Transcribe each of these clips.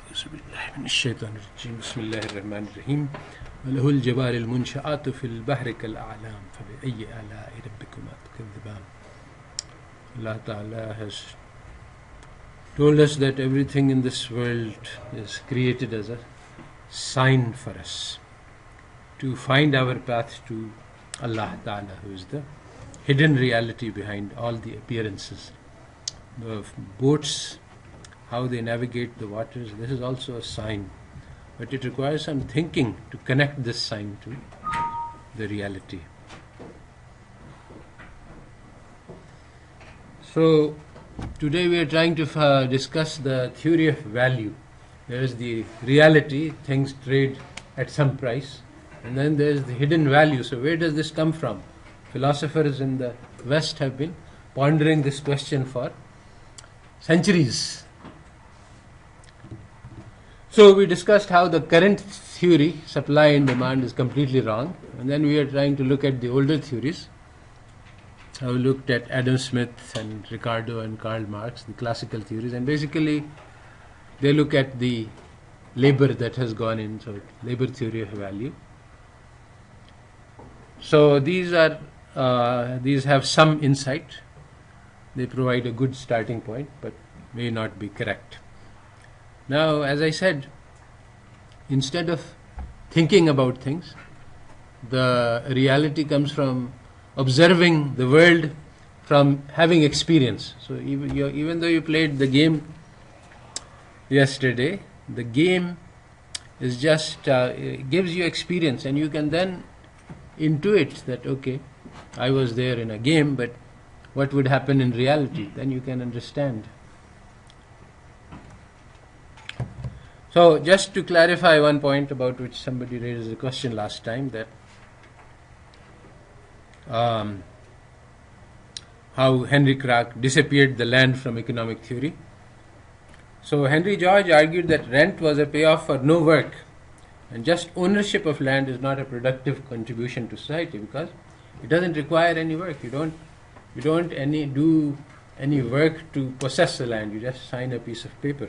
أعوذ بالله من الشيطان الرجيم بسم الله الرحمن الرحيم وله الجبال المنشآت في البحر كالأعلام فبأي آلاء ربكما تكذبان. Allah Ta'ala has told us that everything in this world is created as a sign for us to find our path to Allah Ta'ala, who is the hidden reality behind all the appearances. The boats, how they navigate the waters, this is also a sign, but it requires some thinking to connect this sign to the reality. So today we are trying to discuss the theory of value. There is the reality, things trade at some price, and then there is the hidden value. So where does this come from? Philosophers in the West have been pondering this question for centuries. So we discussed how the current theory, supply and demand, is completely wrong, and then we are trying to look at the older theories. I looked at Adam Smith and Ricardo and Karl Marx, the classical theories, and basically they look at the labor that has gone in, so labor theory of value. So these have some insight. They provide a good starting point, but may not be correct. Now, as I said, instead of thinking about things, the reality comes from observing the world, from having experience. So even though you played the game yesterday, the game is just gives you experience, and you can then intuit that, okay, I was there in a game, but what would happen in reality? Then you can understand. So just to clarify one point about which somebody raised a question last time, that how Henry Crack disappeared the land from economic theory. So Henry George argued that rent was a payoff for no work, and just ownership of land is not a productive contribution to society because it doesn't require any work. You don't do any work to possess the land. You just sign a piece of paper.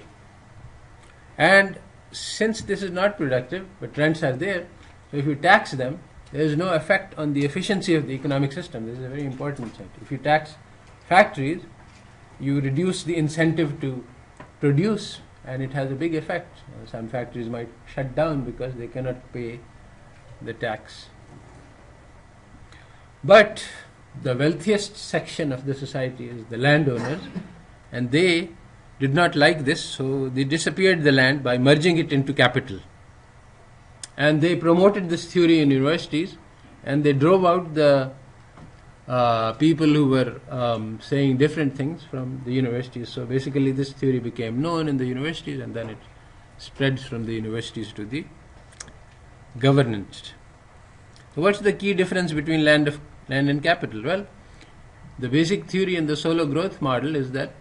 And since this is not productive, but rents are there, so if you tax them, there is no effect on the efficiency of the economic system. This is a very important thing. If you tax factories, you reduce the incentive to produce, and it has a big effect. Some factories might shut down because they cannot pay the tax. But the wealthiest section of the society is the landowners, and they did not like this, so they disappeared the land by merging it into capital. And they promoted this theory in universities, and they drove out the people who were saying different things from the universities. So basically this theory became known in the universities, and then it spreads from the universities to the government. So what's the key difference between land and capital? Well, the basic theory in the solo growth model is that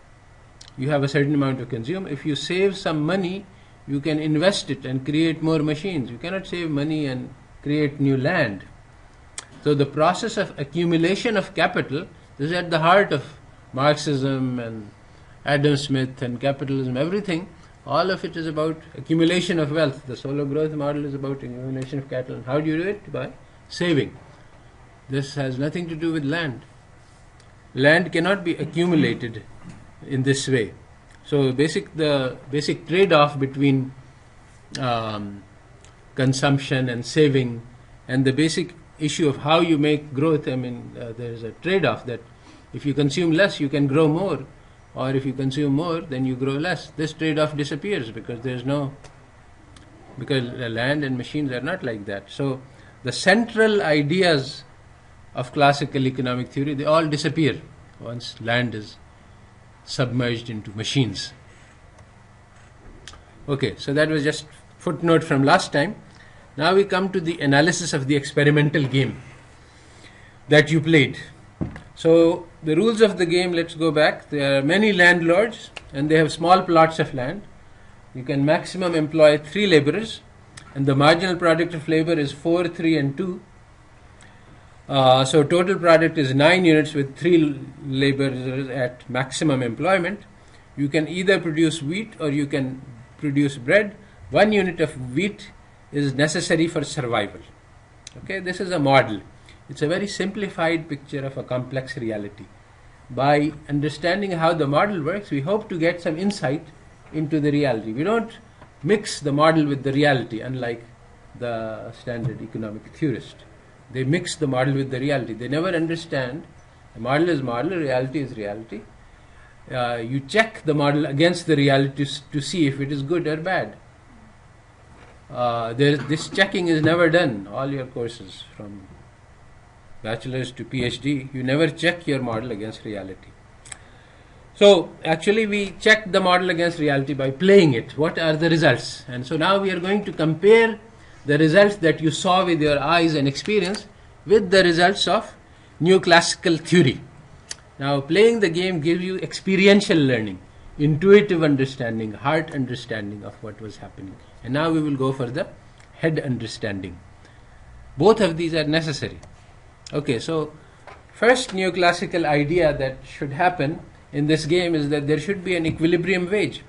you have a certain amount to consume. If you save some money, you can invest it and create more machines. You cannot save money and create new land. So the process of accumulation of capital is at the heart of Marxism and Adam Smith and capitalism. Everything, all of it is about accumulation of wealth. The solo growth model is about accumulation of capital. How do you do it? By saving. This has nothing to do with land. Land cannot be accumulated in this way. So the basic trade-off between consumption and saving, and the basic issue of how you make growth, there is a trade-off that if you consume less, you can grow more, or if you consume more, then you grow less. This trade-off disappears because land and machines are not like that. So the central ideas of classical economic theory, they all disappear once land is submerged into machines. Okay, so that was just footnote from last time. Now we come to the analysis of the experimental game that you played. So the rules of the game, let's go back. There are many landlords and they have small plots of land. You can maximum employ 3 laborers, and the marginal product of labor is 4, 3 and 2. So total product is 9 units with 3 laborers at maximum employment. You can either produce wheat or you can produce bread, 1 unit of wheat is necessary for survival. Okay, this is a model. It's a very simplified picture of a complex reality. By understanding how the model works, we hope to get some insight into the reality. We don't mix the model with the reality, unlike the standard economic theorist. They mix the model with the reality. They never understand. The model is model, reality is reality. You check the model against the reality to see if it is good or bad. This checking is never done. All your courses, from bachelor's to PhD, you never check your model against reality. So actually we check the model against reality by playing it. What are the results? And so now we are going to compare the results that you saw with your eyes and experience with the results of neoclassical theory. Now playing the game gives you experiential learning, intuitive understanding, heart understanding of what was happening. And now we will go for the head understanding. Both of these are necessary. Okay, so first neoclassical idea that should happen in this game is that there should be an equilibrium wage.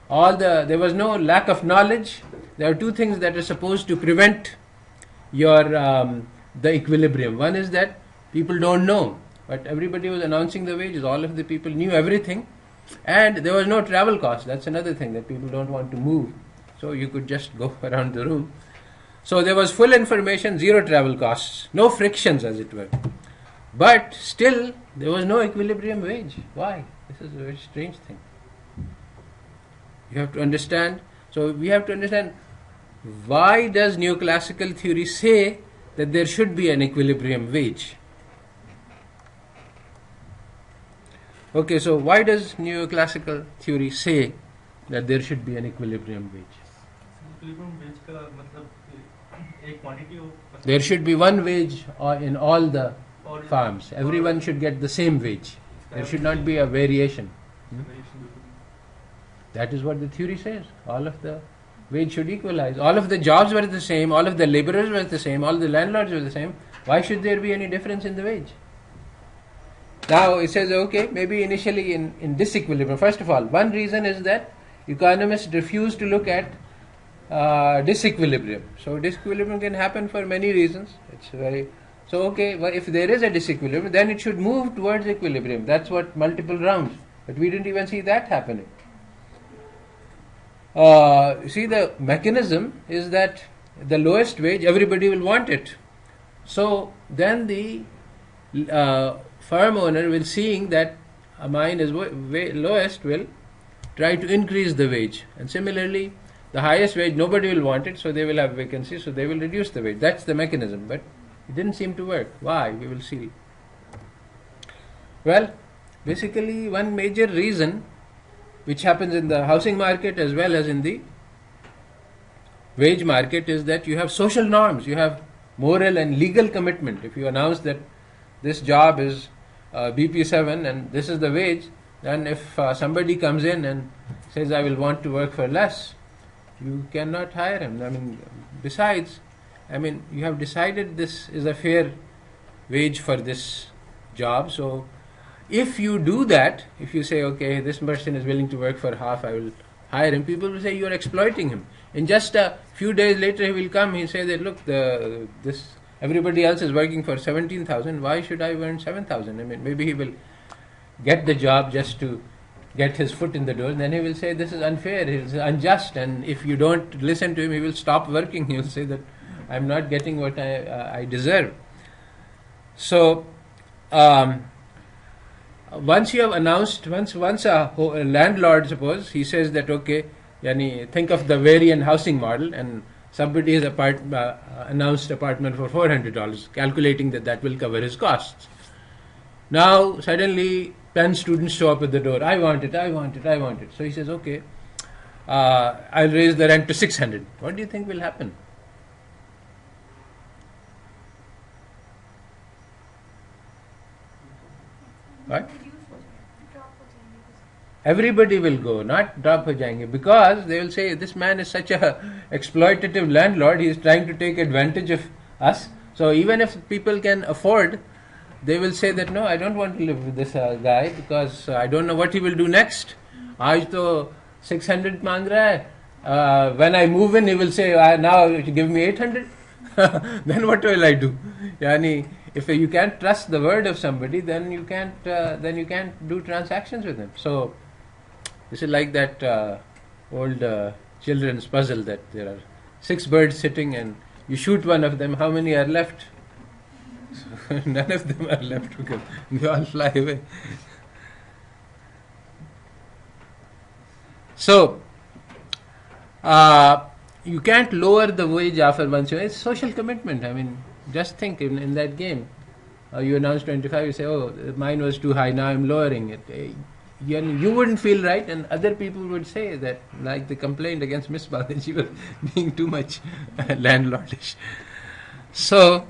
There was no lack of knowledge. There are two things that are supposed to prevent the equilibrium. One is that people don't know, but everybody was announcing the wages. All of the people knew everything, and there was no travel cost. That's another thing, that people don't want to move, so you could just go around the room. So there was full information, zero travel costs, no frictions, as it were. But still, there was no equilibrium wage. Why? This is a very strange thing. You have to understand. So we have to understand, why does neoclassical theory say that there should be an equilibrium wage? Okay, so why does neoclassical theory say that there should be an equilibrium wage? Equilibrium wage का मतलब एक quantity हो. There should be one wage in all the farms. Everyone should get the same wage. There should not be a variation. That is what the theory says. All of the wage should equalize. All of the jobs were the same. All of the laborers were the same. All the landlords were the same. Why should there be any difference in the wage? Now it says, okay, maybe initially in disequilibrium. First of all, one reason is that economists refuse to look at disequilibrium. So disequilibrium can happen for many reasons. Okay, well, if there is a disequilibrium, then it should move towards equilibrium. That's what multiple rounds. But we didn't even see that happening. See, the mechanism is that the lowest wage, everybody will want it. So then the firm owner will, seeing that mine is lowest, will try to increase the wage. And similarly, the highest wage, nobody will want it, so they will have vacancies, so they will reduce the wage. That's the mechanism, but it didn't seem to work. Why? We will see. Well, basically one major reason, which happens in the housing market as well as in the wage market, is that you have social norms, you have moral and legal commitment. If you announce that this job is BP7 and this is the wage, then if somebody comes in and says, I will want to work for less, you cannot hire him. Besides, you have decided this is a fair wage for this job. So if you do that, if you say, okay, this person is willing to work for half, I will hire him, people will say you are exploiting him. In just a few days later, he will come, he'll say that, look, everybody else is working for 17,000, why should I earn 7,000? Maybe he will get the job just to get his foot in the door, and then he will say this is unfair, it is unjust, and if you don't listen to him, he will stop working. He will say that I'm not getting what I deserve. So once you have announced, once a landlord, suppose he says that, okay, think of the Varian housing model, and somebody has announced apartment for $400, calculating that will cover his costs. Now suddenly 10 students show up at the door. I want it. So he says, okay, I'll raise the rent to 600. What do you think will happen? What? Everybody will go, not drop ho jayenge, because they will say this man is such a exploitative landlord, he is trying to take advantage of us. So even if people can afford, they will say that no, I don't want to live with this guy because I don't know what he will do next. Aaj to 600 मांग रहा है, when I move in, he will say, now you give me 800. Then what will I do? Yani, if you can't trust the word of somebody, then you can't do transactions with him. So this is like that old children's puzzle that there are 6 birds sitting and you shoot one of them. How many are left? So none of them are left because they all fly away. So you can't lower the wage after once. It's social commitment. I mean, just think in that game. You announce 25, you say, oh, mine was too high, now I'm lowering it. You wouldn't feel right, and other people would say that, like the complaint against Miss Bal, that she was being too much landlordish. So,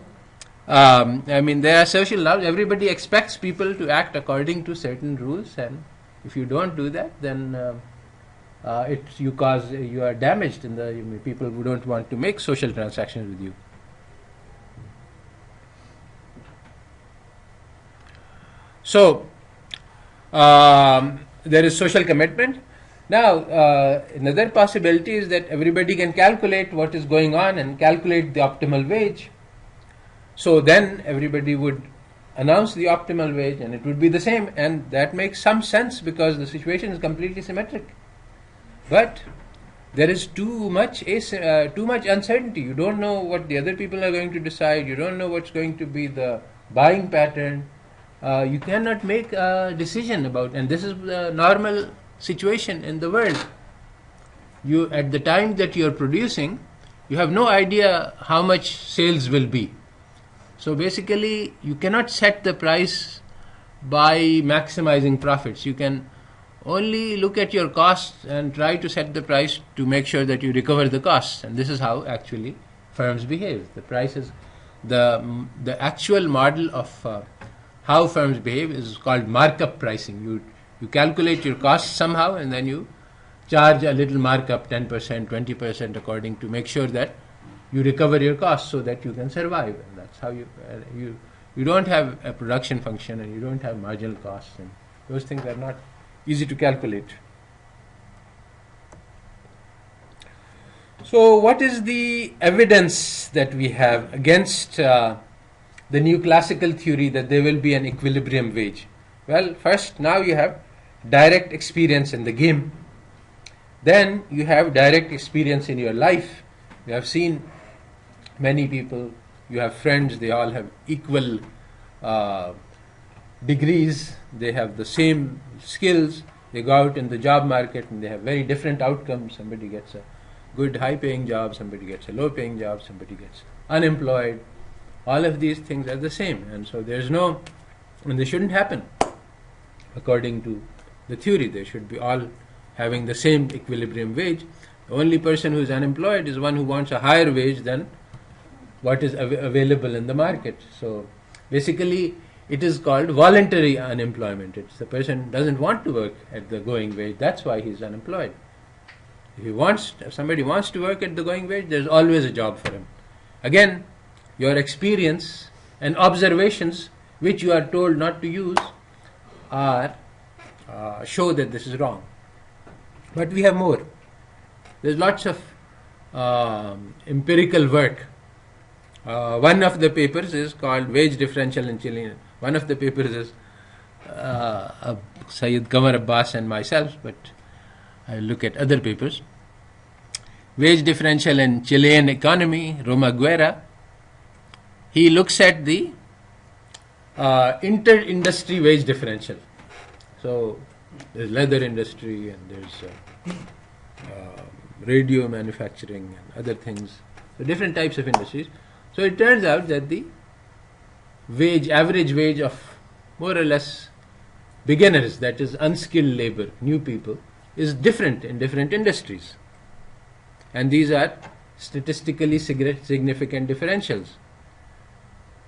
I mean, there are social laws. Everybody expects people to act according to certain rules, and if you don't do that, then you are damaged in the people who don't want to make social transactions with you. So there is social commitment. Now another possibility is that everybody can calculate what is going on and calculate the optimal wage. So then everybody would announce the optimal wage and it would be the same, and that makes some sense because the situation is completely symmetric. But there is too much uncertainty. You don't know what the other people are going to decide. You don't know what's going to be the buying pattern. You cannot make a decision about, and this is the normal situation in the world. You, at the time that you are producing, you have no idea how much sales will be. So basically, you cannot set the price by maximizing profits. You can only look at your costs and try to set the price to make sure that you recover the costs. And this is how actually firms behave. The price is the actual model of how firms behave is called markup pricing. You calculate your costs somehow and then you charge a little markup, 10%, 20%, according to make sure that you recover your costs so that you can survive. And that's how you don't have a production function and you don't have marginal costs, and those things are not easy to calculate. So what is the evidence that we have against the neoclassical theory that there will be an equilibrium wage? Well, first, now you have direct experience in the game. Then you have direct experience in your life. You have seen many people, you have friends, they all have equal degrees, they have the same skills, they go out in the job market and they have very different outcomes. Somebody gets a good high paying job, somebody gets a low paying job, somebody gets unemployed. All of these things are the same, and so there's no, and they shouldn't happen according to the theory. They should be all having the same equilibrium wage. The only person who is unemployed is one who wants a higher wage than what is available in the market. So basically it is called voluntary unemployment. It's the person doesn't want to work at the going wage, that's why he's unemployed. If somebody wants to work at the going wage, there's always a job for him. Again, your experience and observations which you are told not to use are show that this is wrong. But we have more. There's lots of empirical work. One of the papers is called Wage Differential in Chilean. One of the papers is Syed Qamar Abbas and myself, but I look at other papers. Wage Differential in Chilean Economy, Roma Guerra. He looks at the inter-industry wage differential. So there's leather industry and there's radio manufacturing and other things. So different types of industries. So it turns out that the average wage of more or less beginners, that is unskilled labor, new people, is different in different industries. And these are statistically significant differentials.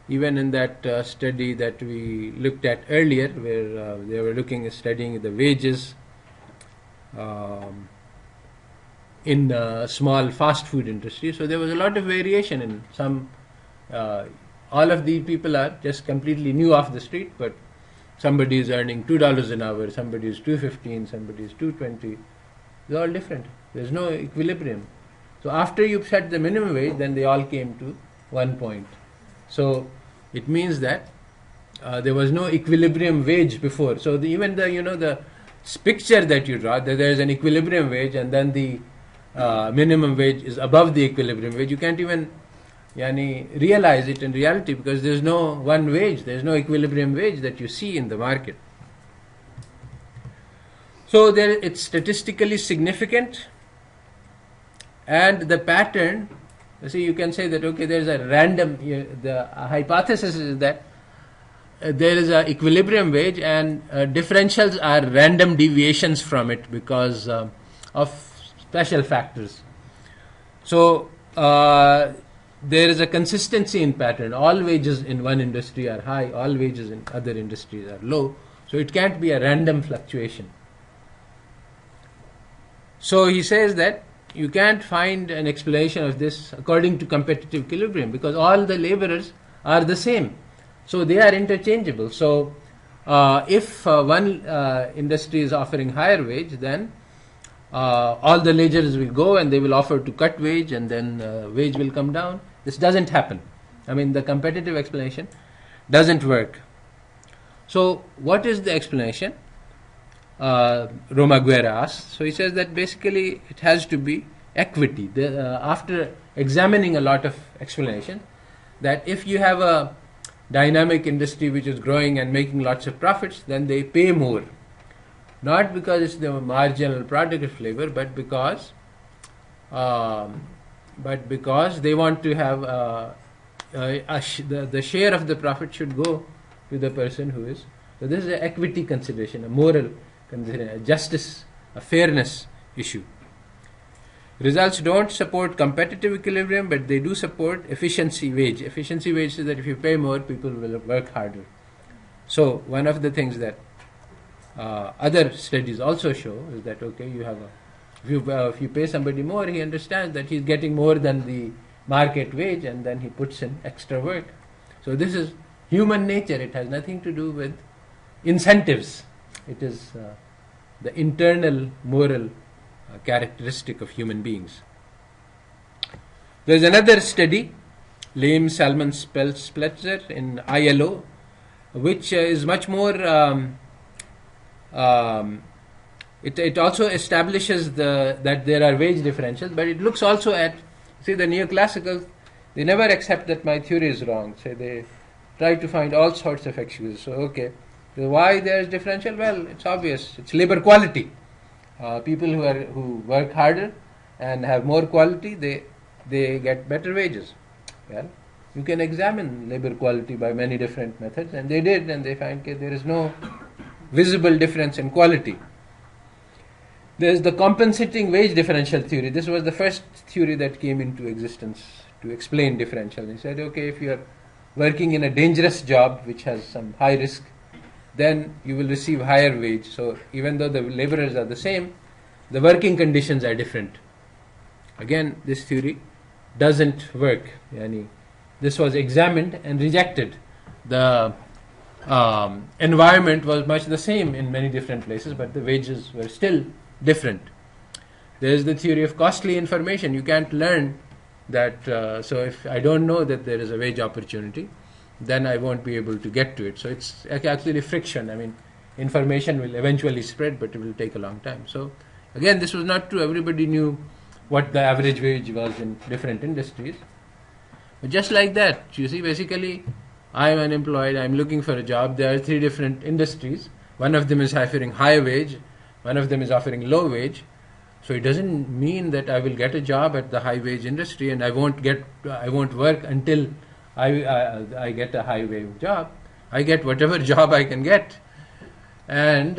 Even in that study that we looked at earlier, where they were studying the wages in small fast food industry. So there was a lot of variation in some. All of the people are just completely new off the street, but somebody is earning $2 an hour, somebody is $2.15, somebody is $2.20. They're all different. There's no equilibrium. So after you set the minimum wage, then they all came to 1 point. So it means that there was no equilibrium wage before. So even the picture that you draw, that there is an equilibrium wage and then the minimum wage is above the equilibrium wage, you can't even realize it in reality, because there's no one wage, there's no equilibrium wage that you see in the market. So it's statistically significant, and the pattern, you can say that there's a random, the hypothesis is that there is an equilibrium wage, and differentials are random deviations from it because of special factors. So there is a consistency in pattern. All wages in one industry are high, all wages in other industries are low. So it can't be a random fluctuation. So he says that you can't find an explanation of this according to competitive equilibrium, because all the laborers are the same. So they are interchangeable. So if one industry is offering higher wage, then all the laborers will go and they will offer to cut wage, and then wage will come down. This doesn't happen. The competitive explanation doesn't work. So what is the explanation? Romaguera asks. So he says that basically it has to be equity. After examining a lot of explanation, that if you have a dynamic industry which is growing and making lots of profits, then they pay more. Not because it's the marginal product of labor, but because they want to have the share of the profit should go to the person who is. So this is an equity consideration, a moral consideration, a justice, a fairness issue. Results don't support competitive equilibrium, but they do support efficiency wage. Efficiency wage is that if you pay more, people will work harder. So one of the things that other studies also show is that if you pay somebody more, he understands that he's getting more than the market wage, and then he puts in extra work. So this is human nature. It has nothing to do with incentives. It is the internal moral characteristic of human beings. There is another study, Lame, Salmon, Spletzer in ILO, which is much more. It also establishes that there are wage differentials, but it looks also at, the neoclassicals, they never accept that my theory is wrong. They try to find all sorts of excuses. So why there is differential? Well, it's obvious. It's labor quality. People who work harder and have more quality, they get better wages. Well, you can examine labor quality by many different methods, and they did, and they find there is no visible difference in quality. There is the compensating wage differential theory. This was the first theory that came into existence to explain differential. He said, if you are working in a dangerous job which has some high risk, then you will receive higher wage. So even though the laborers are the same, the working conditions are different. Again, this theory doesn't work. This was examined and rejected. The environment was much the same in many different places, but the wages were still different. There is the theory of costly information. You can't learn that. So if I don't know that there is a wage opportunity, then I won't be able to get to it. So it's actually friction. Information will eventually spread, but it will take a long time. So again, this was not true. Everybody knew what the average wage was in different industries. But just like that, basically, I am unemployed, I am looking for a job. There are 3 different industries. One of them is offering high wage, one of them is offering low wage. So it doesn't mean that I will get a job at the high wage industry and I won't work until I get a high wage job. I get whatever job I can get. And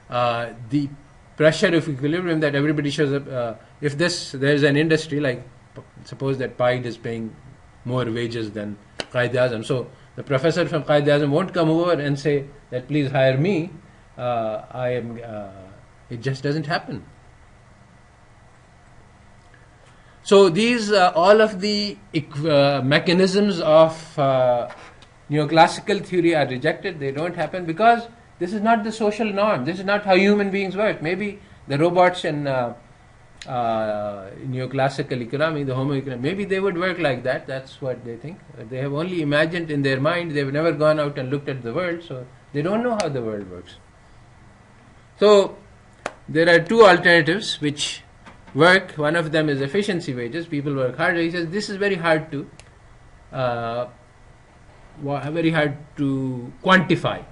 the pressure of equilibrium that everybody shows up, if there is an industry, like suppose that PIDE is paying more wages than Qaid-e-Azam. So the professor from Qaid-e-Azam won't come over and say that please hire me. It just doesn't happen. So these all of the mechanisms of neoclassical theory are rejected. They don't happen because this is not the social norm. This is not how human beings work. Maybe the robots in neoclassical economy, the homo economy, maybe they would work like that. That's what they think. They have only imagined in their mind. They've never gone out and looked at the world, so they don't know how the world works. So there are two alternatives which work. One of them is efficiency wages. People work harder. He says this is very hard to quantify.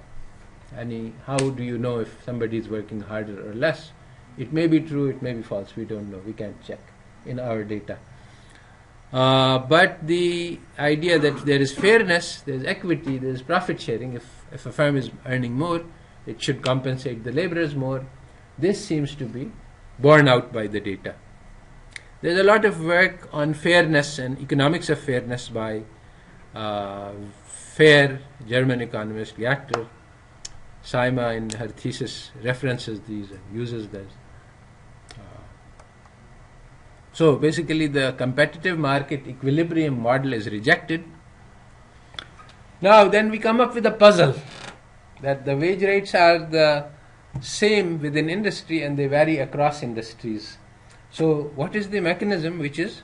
How do you know if somebody is working harder or less? It may be true, it may be false. We don't know. We can't check in our data. But the idea that there is fairness, there is equity, there is profit sharing. If a firm is earning more, it should compensate the laborers more. This seems to be borne out by the data. There's a lot of work on fairness and economics of fairness by Fair, German economist, Reactor. Saima in her thesis references these and uses this. So basically the competitive market equilibrium model is rejected. Now then we come up with a puzzle that the wage rates are the same within industry and they vary across industries. So what is the mechanism which is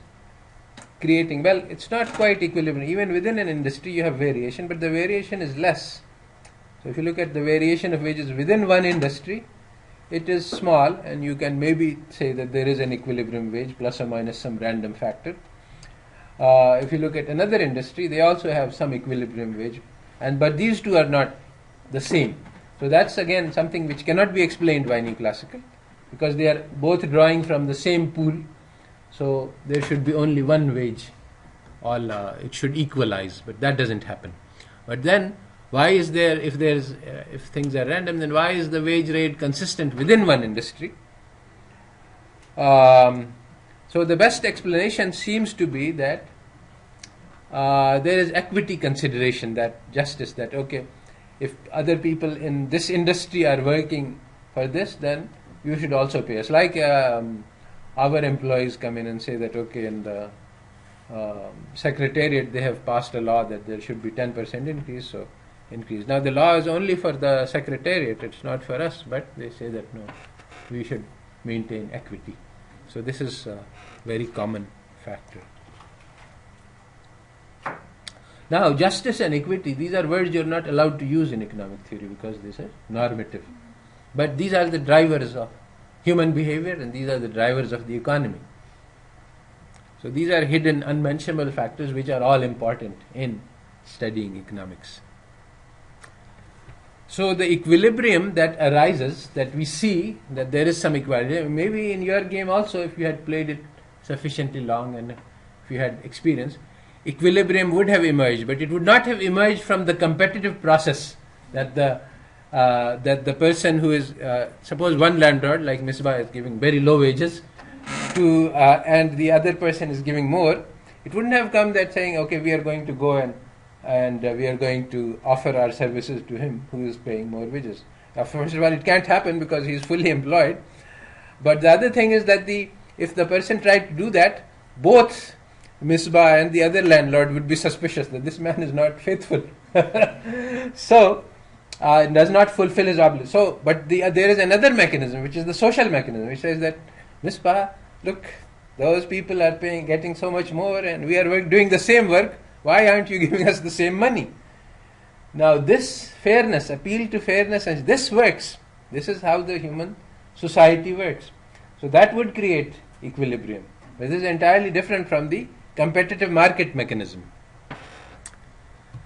creating? Well, it's not quite equilibrium. Even within an industry you have variation, but the variation is less. So if you look at the variation of wages within one industry, it is small, and you can maybe say that there is an equilibrium wage plus or minus some random factor. If you look at another industry, they also have some equilibrium wage, but these two are not the same. So that's again something which cannot be explained by Neoclassical, because they are both drawing from the same pool. So there should be only one wage. It should equalize, but that doesn't happen. But then, why is there, if things are random, then why is the wage rate consistent within one industry? So the best explanation seems to be that there is equity consideration, that justice, that okay, if other people in this industry are working for this, then you should also pay us. Like our employees come in and say that okay, in the secretariat they have passed a law that there should be 10% increase, so increase. Now the law is only for the secretariat, it's not for us, but they say that no, we should maintain equity. So this is a very common factor. Now justice and equity, these are words you're not allowed to use in economic theory because these are normative. But these are the drivers of human behavior and these are the drivers of the economy. So these are hidden, unmentionable factors which are all important in studying economics. So the equilibrium that arises, that we see that there is some equality, maybe in your game also, if you had played it sufficiently long and if you had experience, equilibrium would have emerged, but it would not have emerged from the competitive process that the person who is, suppose one landlord like Misbah is giving very low wages to, and the other person is giving more. It wouldn't have come that saying, okay, we are going to go and we are going to offer our services to him who is paying more wages. First of all, it can't happen because he is fully employed. But the other thing is that if the person tried to do that, both Misbah and the other landlord would be suspicious that this man is not faithful. So, does not fulfill his obligation. So, but there is another mechanism, which is the social mechanism, which says that Misbah, look, those people are getting so much more and we are doing the same work. Why aren't you giving us the same money? Now this fairness, appeal to fairness, and this works. This is how the human society works. So that would create equilibrium. But this is entirely different from the competitive market mechanism.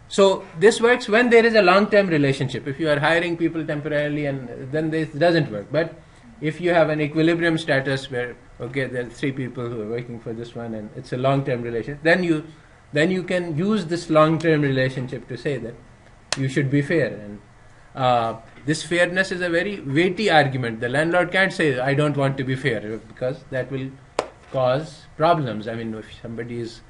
So this works when there is a long-term relationship. If you are hiring people temporarily, and then this doesn't work. But if you have an equilibrium status where, okay, there are 3 people who are working for this one and it's a long-term relationship, then you can use this long-term relationship to say that you should be fair. And this fairness is a very weighty argument. The landlord can't say, I don't want to be fair, because that will cause problems. I mean, if somebody is,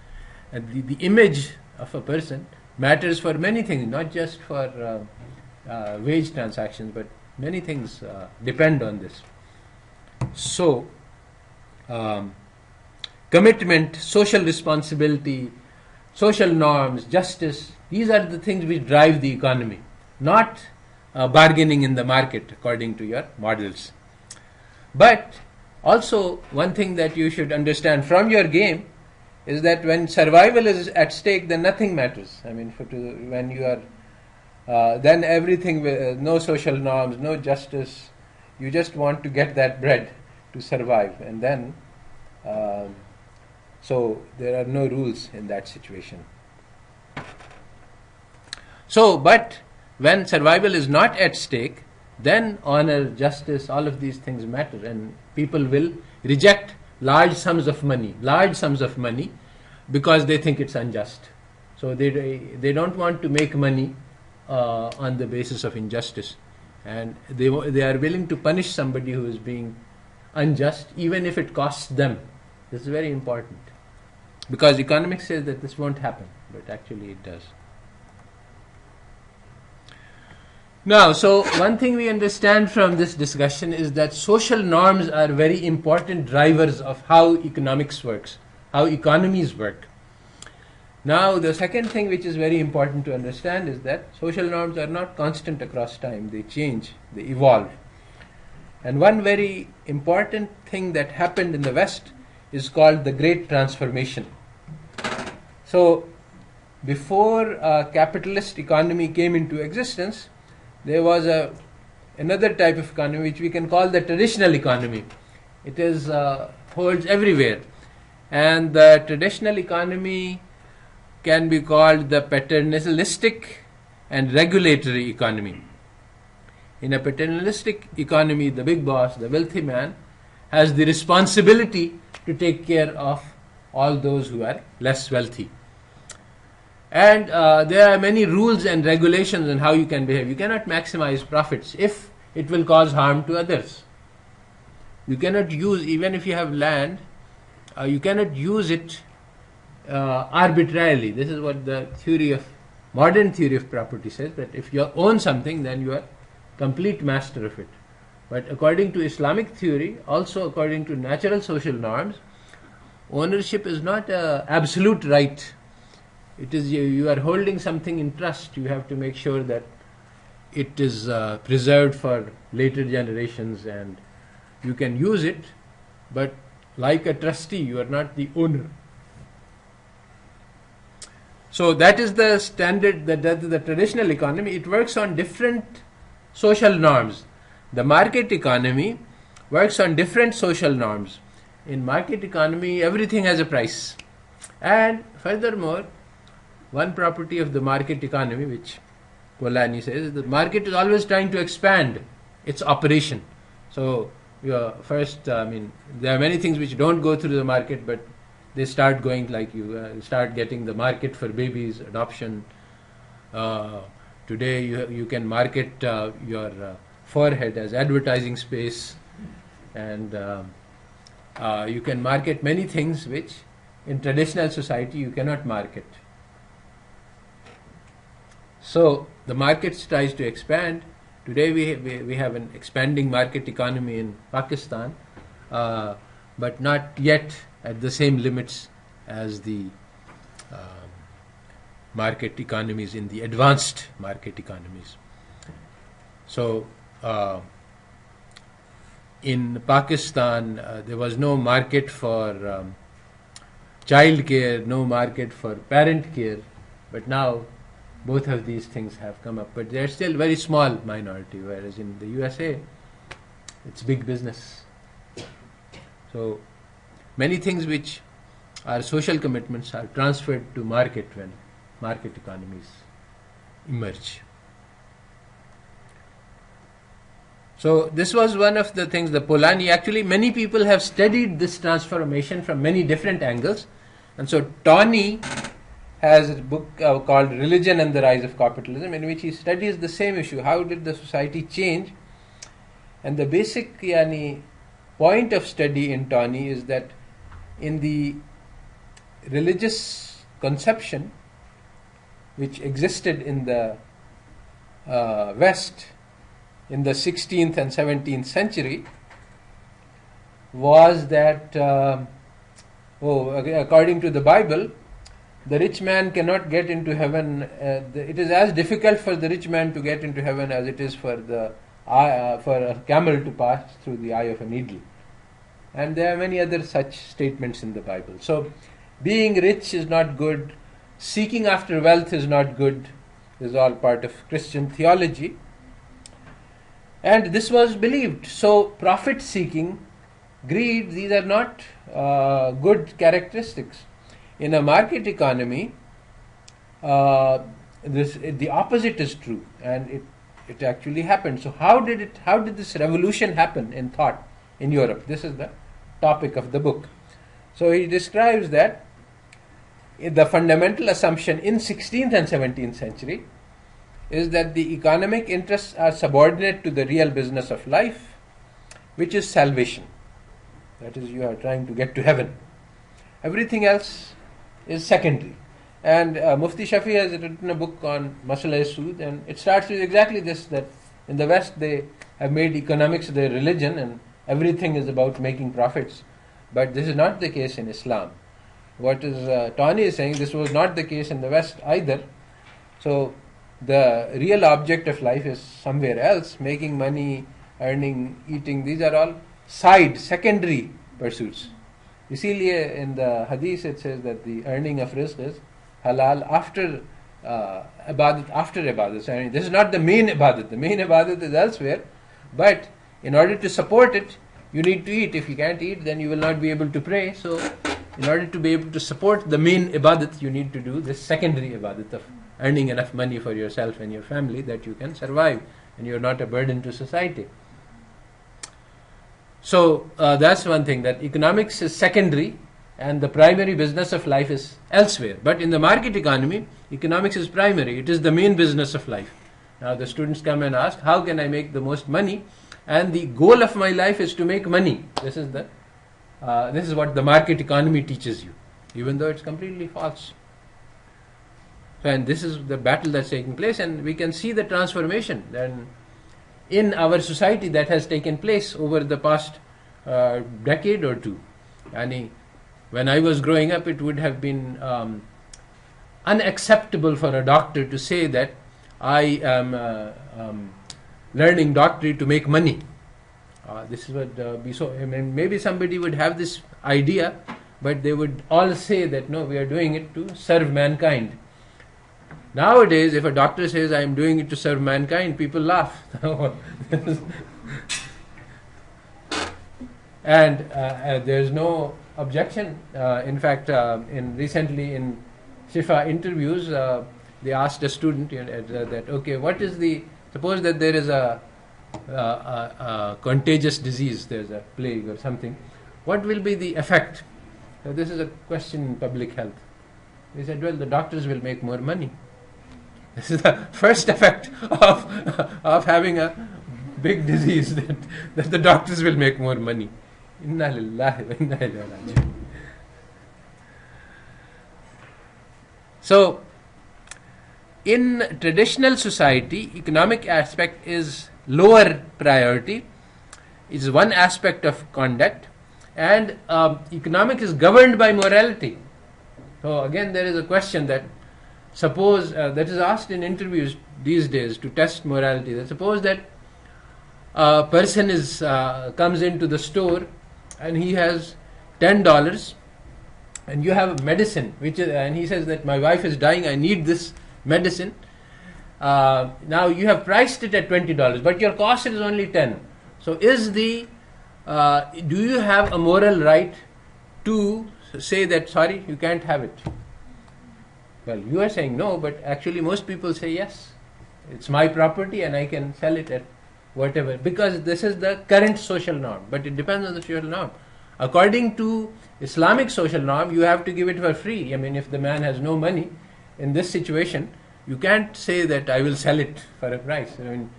the image of a person matters for many things, not just for wage transactions, but many things depend on this. So, commitment, social responsibility, social norms, justice, these are the things which drive the economy, not bargaining in the market according to your models. But also, one thing that you should understand from your game is that when survival is at stake, then nothing matters. I mean, when you are, then everything, no social norms, no justice. You just want to get that bread to survive, and then, so there are no rules in that situation. So, but when survival is not at stake, then honor, justice, all of these things matter, and people will reject large sums of money, because they think it's unjust. So they don't want to make money on the basis of injustice, and they are willing to punish somebody who is being unjust, even if it costs them. This is very important, because economics says that this won't happen, but actually it does. Now, so one thing we understand from this discussion is that social norms are very important drivers of how economics works, how economies work. Now, the second thing which is very important to understand is that social norms are not constant across time. They change, they evolve. And one very important thing that happened in the West is called the Great Transformation. So, before a capitalist economy came into existence, there was another type of economy which we can call the traditional economy. It is holds everywhere, and the traditional economy can be called the paternalistic and regulatory economy. In a paternalistic economy, the big boss, the wealthy man, has the responsibility to take care of all those who are less wealthy. And there are many rules and regulations on how you can behave. You cannot maximize profits if it will cause harm to others. You cannot use, even if you have land, you cannot use it arbitrarily. This is what the modern theory of property says, that if you own something, then you are complete master of it. But according to Islamic theory, also according to natural social norms, ownership is not an absolute right. It is you are holding something in trust. You have to make sure that it is preserved for later generations, and you can use it, but like a trustee, you are not the owner. So that is the standard, the traditional economy. It works on different social norms. The market economy works on different social norms. In market economy, everything has a price. And furthermore, one property of the market economy, which Polanyi says, is the market is always trying to expand its operation. So, first, there are many things which don't go through the market, but they start going, like you start getting the market for babies, adoption. Today, you can market your forehead as advertising space, and you can market many things which in traditional society you cannot market. So the market tries to expand. Today we have an expanding market economy in Pakistan, but not yet at the same limits as the market economies in the advanced market economies. So in Pakistan there was no market for child care, no market for parent care, but now both of these things have come up, but they are still very small minority, whereas in the USA, it's big business. So many things which are social commitments are transferred to market when market economies emerge. So this was one of the things, the Polanyi, actually many people have studied this transformation from many different angles, and so Tawney has a book called Religion and the Rise of Capitalism, in which he studies the same issue. How did the society change? And the basic point of study in Tawney is that in the religious conception which existed in the West in the 16th and 17th century was that, according to the Bible, the rich man cannot get into heaven. It is as difficult for the rich man to get into heaven as it is for the for a camel to pass through the eye of a needle. And there are many other such statements in the Bible. So, being rich is not good, seeking after wealth is not good, this is all part of Christian theology. And this was believed. So, profit seeking, greed, these are not good characteristics. In a market economy, the opposite is true, and it actually happened. So how did this revolution happen in thought in Europe? This is the topic of the book. So he describes that the fundamental assumption in 16th and 17th century is that the economic interests are subordinate to the real business of life, which is salvation. That is, you are trying to get to heaven. Everything else is secondary. And Mufti Shafi has written a book on Masala-e-Sood, and it starts with exactly this, that in the West they have made economics their religion and everything is about making profits. But this is not the case in Islam. What is Tawny is saying, this was not the case in the West either. So the real object of life is somewhere else, making money, earning, eating. These are all secondary pursuits. Isiliye in the hadith it says that the earning of rizq is halal after ibadat. I mean, this is not the main ibadat. The main ibadat is elsewhere. But in order to support it, you need to eat. If you can't eat, then you will not be able to pray. So in order to be able to support the main ibadat, you need to do this secondary ibadat of earning enough money for yourself and your family that you can survive and you're not a burden to society. So that's one thing, that economics is secondary and the primary business of life is elsewhere. But in the market economy, economics is primary. It is the main business of life. Now the students come and ask, how can I make the most money? And the goal of my life is to make money. This is what the market economy teaches you, even though it's completely false. And this is the battle that's taking place, and we can see the transformation then in our society that has taken place over the past decade or two. And when I was growing up, it would have been unacceptable for a doctor to say that I am learning doctorate to make money. This would be so. I mean, maybe somebody would have this idea, but they would all say that no, we are doing it to serve mankind. Nowadays, if a doctor says I am doing it to serve mankind, people laugh. And there is no objection. In fact, recently in Shifa interviews, they asked a student that, okay, what is suppose that there is a contagious disease, there's a plague or something, what will be the effect? So this is a question in public health. They said, well, the doctors will make more money. This is the first effect of having a big disease, that the doctors will make more money. Inna lillahi wa inna ilaihi raji'un. So, in traditional society, economic aspect is lower priority. It is one aspect of conduct, and economic is governed by morality. So again, there is a question that suppose that is asked in interviews these days to test morality. That suppose that a person comes into the store and he has $10 and you have medicine, and he says that my wife is dying, I need this medicine. Now you have priced it at $20, but your cost is only 10. So do you have a moral right to say that, sorry, you can't have it? Well, you are saying no, but actually most people say yes. It's my property and I can sell it at whatever, because this is the current social norm, but it depends on the social norm. According to Islamic social norm, you have to give it for free. I mean, if the man has no money in this situation, you can't say that I will sell it for a price. I mean,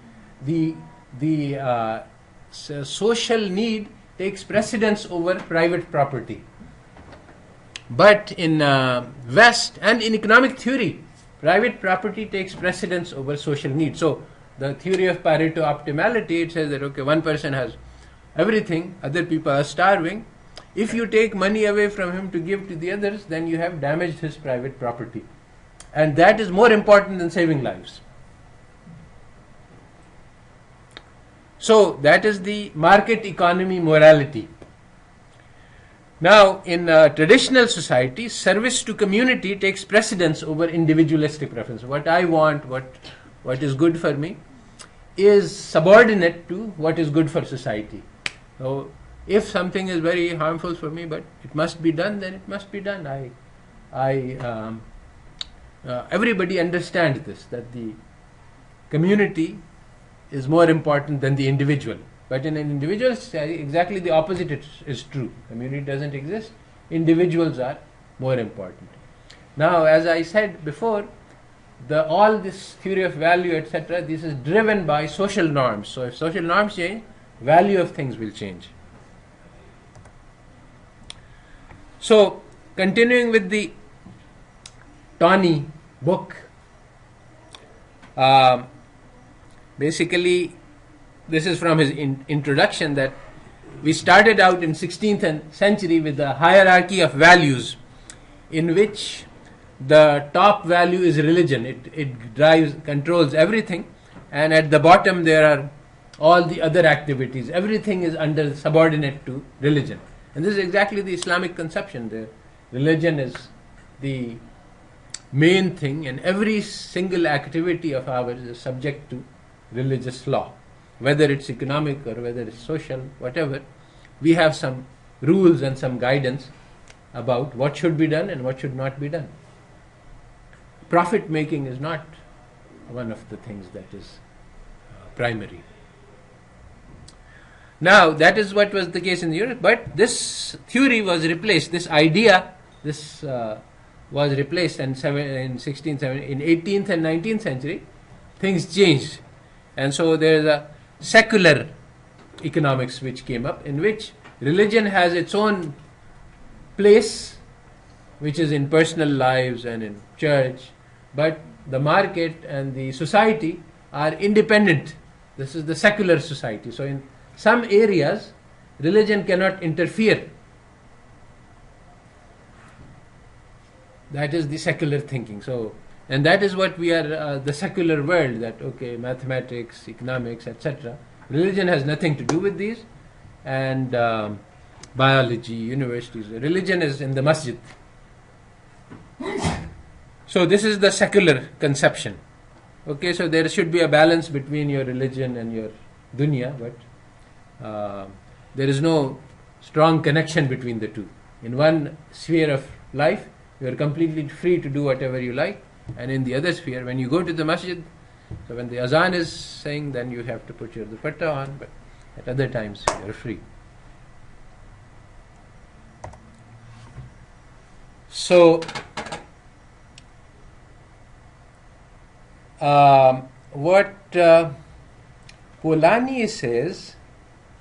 the social need takes precedence over private property. But in West and in economic theory, private property takes precedence over social need. So the theory of Pareto optimality, it says that okay, one person has everything, other people are starving. If you take money away from him to give to the others, then you have damaged his private property. And that is more important than saving lives. So that is the market economy morality. Now, in traditional society, service to community takes precedence over individualistic preference. What I want, what is good for me, is subordinate to what is good for society. So, if something is very harmful for me, but it must be done, then it must be done. Everybody understands this, that the community is more important than the individual. But in an individual society, exactly the opposite is true. Community doesn't exist. Individuals are more important. Now, as I said before, all this theory of value, etc., this is driven by social norms. So if social norms change, value of things will change. So, continuing with the Tawney book, basically, this is from his introduction, that we started out in 16th century with a hierarchy of values in which the top value is religion. It controls everything, and at the bottom there are all the other activities. Everything is subordinate to religion. And this is exactly the Islamic conception. The religion is the main thing, and every single activity of ours is subject to religious law. Whether it's economic or whether it's social, whatever, we have some rules and some guidance about what should be done and what should not be done. Profit making is not one of the things that is primary. Now, that is what was the case in Europe, but this theory was replaced, this idea, was replaced in 16th, 17th, in 18th and 19th century, things changed. And so there is a secular economics which came up, in which religion has its own place, which is in personal lives and in church, but the market and the society are independent. This is the secular society. So in some areas, religion cannot interfere. That is the secular thinking. So, and that is what we are, the secular world, that, okay, mathematics, economics, etc. Religion has nothing to do with these, and biology, universities. Religion is in the masjid. So this is the secular conception. Okay, so there should be a balance between your religion and your dunya, but there is no strong connection between the two. In one sphere of life, you are completely free to do whatever you like, and in the other sphere, when you go to the masjid, so when the azan is saying, then you have to put your dupatta on, but at other times you are free. So, what Polanyi says,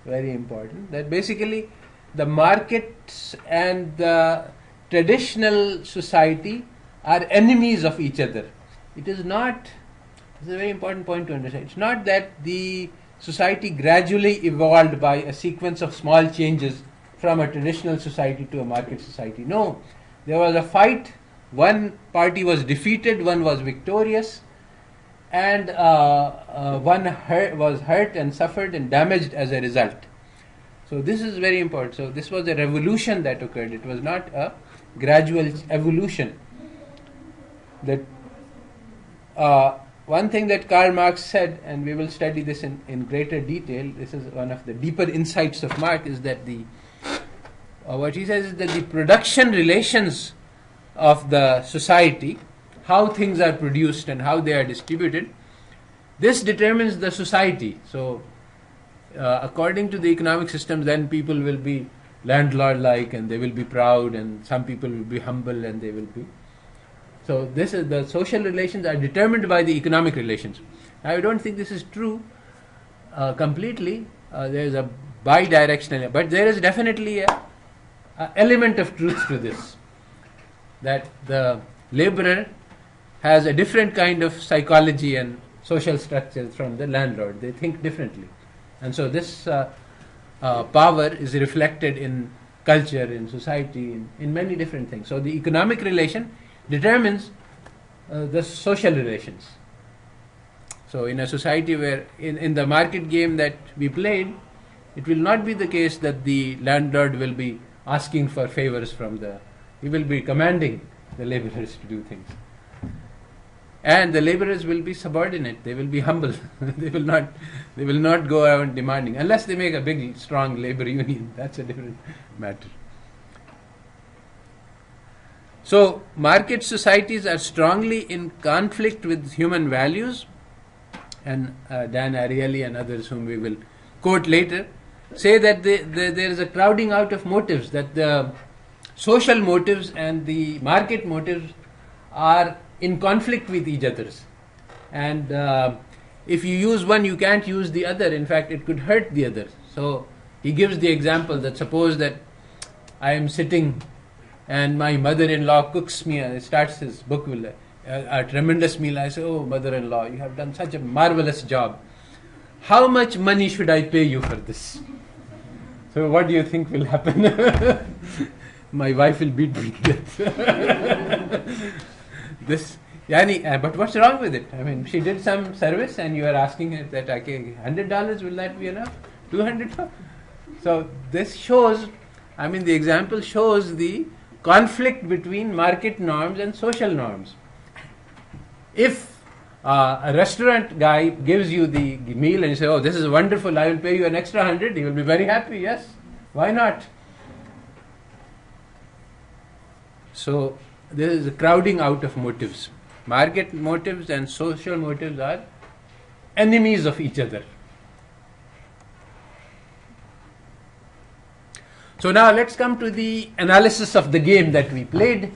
very important, that basically the markets and the traditional society are enemies of each other. It is not, this is a very important point to understand, it's not that the society gradually evolved by a sequence of small changes from a traditional society to a market society. No, there was a fight, one party was defeated, one was victorious, and one was hurt and suffered and damaged as a result. So this is very important. So this was a revolution that occurred. It was not a gradual evolution. That one thing that Karl Marx said, and we will study this in greater detail, this is one of the deeper insights of Marx, is that what he says is that the production relations of the society, how things are produced and how they are distributed, this determines the society. So according to the economic system, then people will be landlord-like and they will be proud, and some people will be humble and they will be. So this is, the social relations are determined by the economic relations. I don't think this is true completely. There is a bi-directional, but there is definitely a element of truth to this, that the laborer has a different kind of psychology and social structures from the landlord. They think differently. And so this power is reflected in culture, in society, in many different things. So the economic relation determines the social relations. So in a society where in the market game that we played, it will not be the case that the landlord will be asking for favors he will be commanding the laborers to do things. And the laborers will be subordinate, they will be humble. they will not go around demanding, unless they make a big, strong labor union. That's a different matter. So, market societies are strongly in conflict with human values, and Dan Ariely and others whom we will quote later say that there is a crowding out of motives, that the social motives and the market motives are in conflict with each other. And if you use one, you can't use the other. In fact, it could hurt the other. So, he gives the example that suppose that I am sitting and my mother-in-law cooks me, and it starts his book with a tremendous meal. I say, oh, mother-in-law, you have done such a marvelous job. How much money should I pay you for this? So what do you think will happen? My wife will beat me to death. But what's wrong with it? I mean, she did some service and you are asking her that, okay, $100, will that be enough? $200? So this shows, the example shows the conflict between market norms and social norms. If a restaurant guy gives you the meal and you say, oh, this is wonderful, I will pay you an extra 100, he will be very happy. Yes, why not? So there is a crowding out of motives. Market motives and social motives are enemies of each other. So now let's come to the analysis of the game that we played,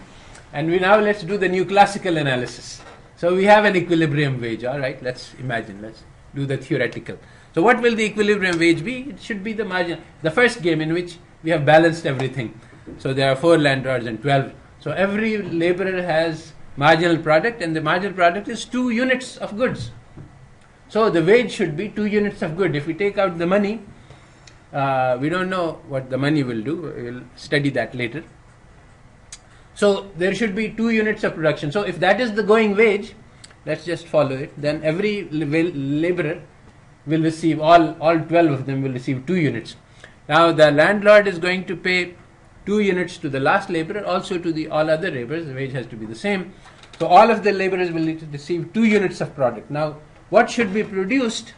and let's do the Neoclassical analysis. So we have an equilibrium wage, all right, let's do the theoretical. So what will the equilibrium wage be? It should be the margin, the first game in which we have balanced everything. So there are 4 landlords and 12. So every laborer has marginal product, and the marginal product is 2 units of goods. So the wage should be 2 units of good. If we take out the money, we don't know what the money will do. We will study that later. So there should be 2 units of production. So if that is the going wage, let's just follow it. Then every laborer will receive, all 12 of them will receive 2 units. Now the landlord is going to pay 2 units to the last laborer, also to the all other laborers. The wage has to be the same. So all of the laborers will receive 2 units of product. Now what should be produced?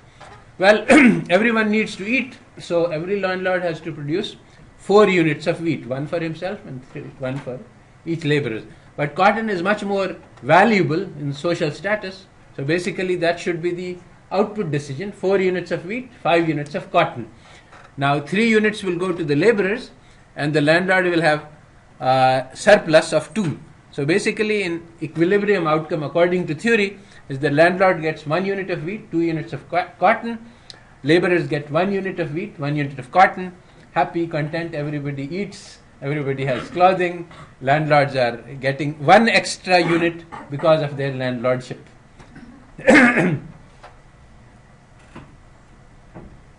Well, everyone needs to eat. So every landlord has to produce 4 units of wheat, 1 for himself and 1 for each laborer. But cotton is much more valuable in social status. So basically that should be the output decision: 4 units of wheat, 5 units of cotton. Now 3 units will go to the laborers, and the landlord will have surplus of 2. So basically in equilibrium outcome, according to theory, is the landlord gets 1 unit of wheat, 2 units of cotton. Laborers get 1 unit of wheat, 1 unit of cotton. Happy, content, everybody eats, everybody has clothing. Landlords are getting 1 extra unit because of their landlordship.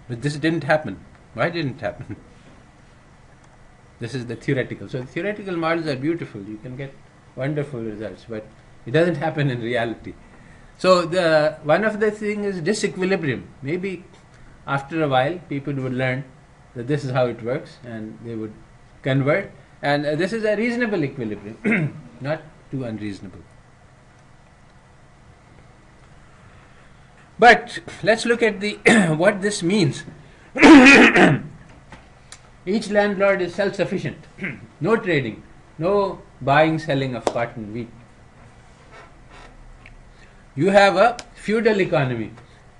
But this didn't happen. Why didn't it happen? This is the theoretical. So the theoretical models are beautiful. You can get wonderful results, but it doesn't happen in reality. So one of the things is disequilibrium. Maybe after a while people would learn that this is how it works and they would convert. And this is a reasonable equilibrium, not too unreasonable. But let's look at the what this means. Each landlord is self-sufficient. No trading, no buying, selling of cotton, wheat. You have a feudal economy.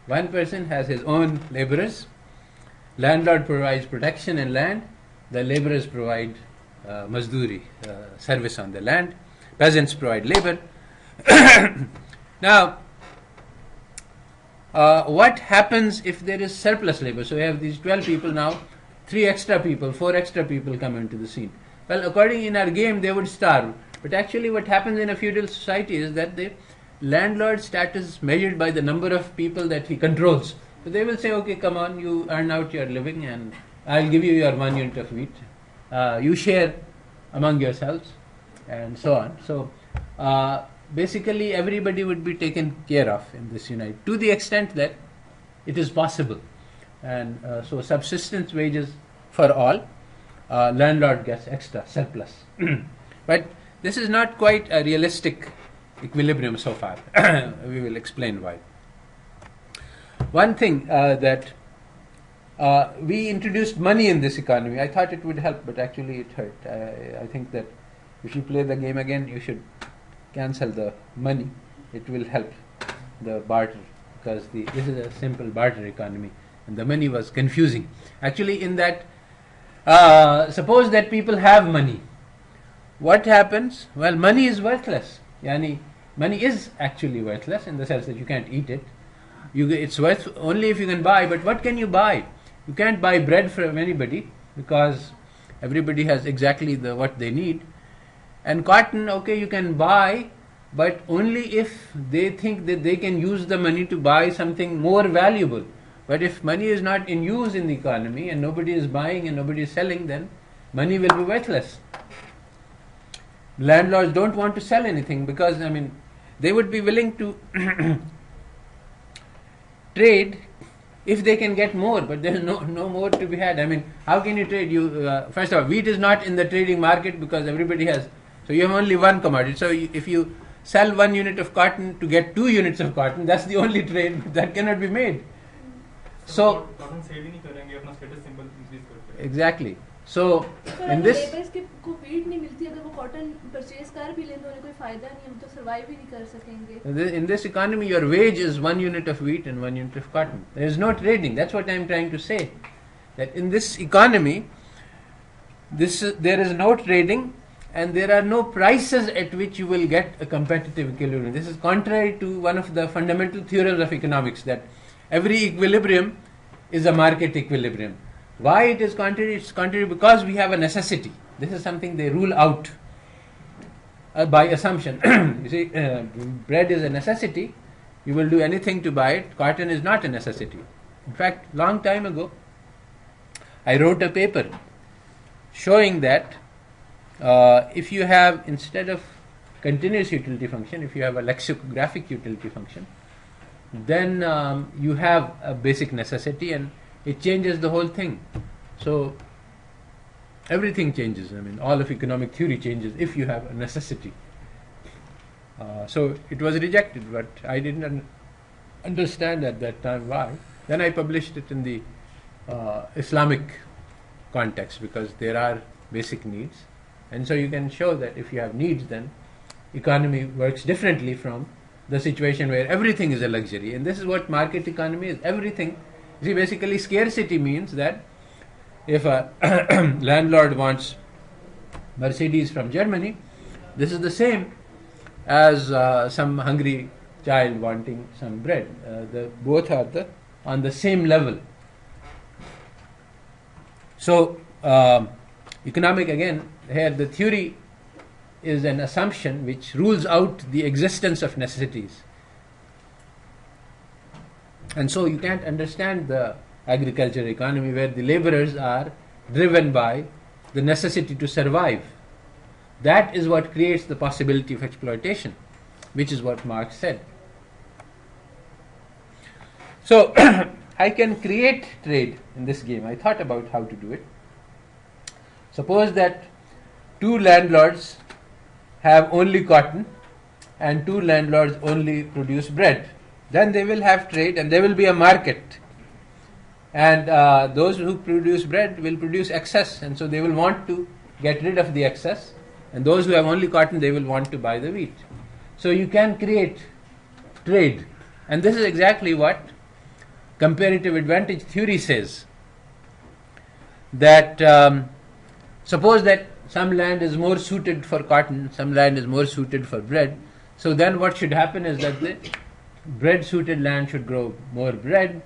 One person has his own laborers. Landlord provides protection and land. The laborers provide mazduri, service on the land. Peasants provide labor. Now, what happens if there is surplus labor? So we have these 12 people now, 3 extra people, 4 extra people come into the scene. Well, according in our game, they would starve. But actually what happens in a feudal society is that the landlord status is measured by the number of people that he controls. So they will say, okay, come on, you earn out your living and I'll give you your 1 unit of wheat. You share among yourselves and so on. So basically everybody would be taken care of in this unit to the extent that it is possible. And so subsistence wages for all, landlord gets extra surplus. But this is not quite a realistic equilibrium so far. We will explain why. One thing that we introduced money in this economy. I thought it would help, but actually it hurt. I think that if you play the game again, you should cancel the money. It will help the barter, because this is a simple barter economy, and the money was confusing. Actually, in that, suppose that people have money. What happens? Well, money is worthless. Yani, money is actually worthless in the sense that you can't eat it. It's worth only if you can buy. But what can you buy? You can't buy bread from anybody, because everybody has exactly what they need. And cotton, okay, you can buy, but only if they think that they can use the money to buy something more valuable. But if money is not in use in the economy and nobody is buying and nobody is selling, then money will be worthless. Landlords don't want to sell anything, because they would be willing to trade if they can get more, but there is no more to be had. How can you trade? First of all, wheat is not in the trading market because everybody has. So you have only one commodity. So if you sell 1 unit of cotton to get 2 units of cotton, that's the only trade that cannot be made. So exactly. So in this, in this economy, your wage is 1 unit of wheat and 1 unit of cotton. There is no trading. That's what I am trying to say. That in this economy, there is no trading, and there are no prices at which you will get a competitive equilibrium. This is contrary to one of the fundamental theorems of economics, that every equilibrium is a market equilibrium. Why it is contrary? It's contrary because we have a necessity. This is something they rule out by assumption. You see, bread is a necessity. You will do anything to buy it. Cotton is not a necessity. In fact, long time ago, I wrote a paper showing that if you have, instead of continuous utility function, if you have a lexicographic utility function, then you have a basic necessity, and it changes the whole thing. So everything changes. All of economic theory changes if you have a necessity. So it was rejected, but I didn't understand at that time why. Then I published it in the Islamic context, because there are basic needs, and so you can show that if you have needs, then economy works differently from the situation where everything is a luxury. And this is what market economy is. Everything. See, basically scarcity means that if a landlord wants Mercedes from Germany, this is the same as some hungry child wanting some bread. Both are on the same level. So economic, again, here the theory is an assumption which rules out the existence of necessities. And so you can't understand the agriculture economy where the laborers are driven by the necessity to survive. That is what creates the possibility of exploitation, which is what Marx said. So I can create trade in this game. I thought about how to do it. Suppose that 2 landlords have only cotton and 2 landlords only produce bread. Then they will have trade and there will be a market. And those who produce bread will produce excess, and so they will want to get rid of the excess. And those who have only cotton, they will want to buy the wheat. So you can create trade. And this is exactly what comparative advantage theory says. That suppose that some land is more suited for cotton, some land is more suited for bread. So then what should happen is that the bread suited land should grow more bread,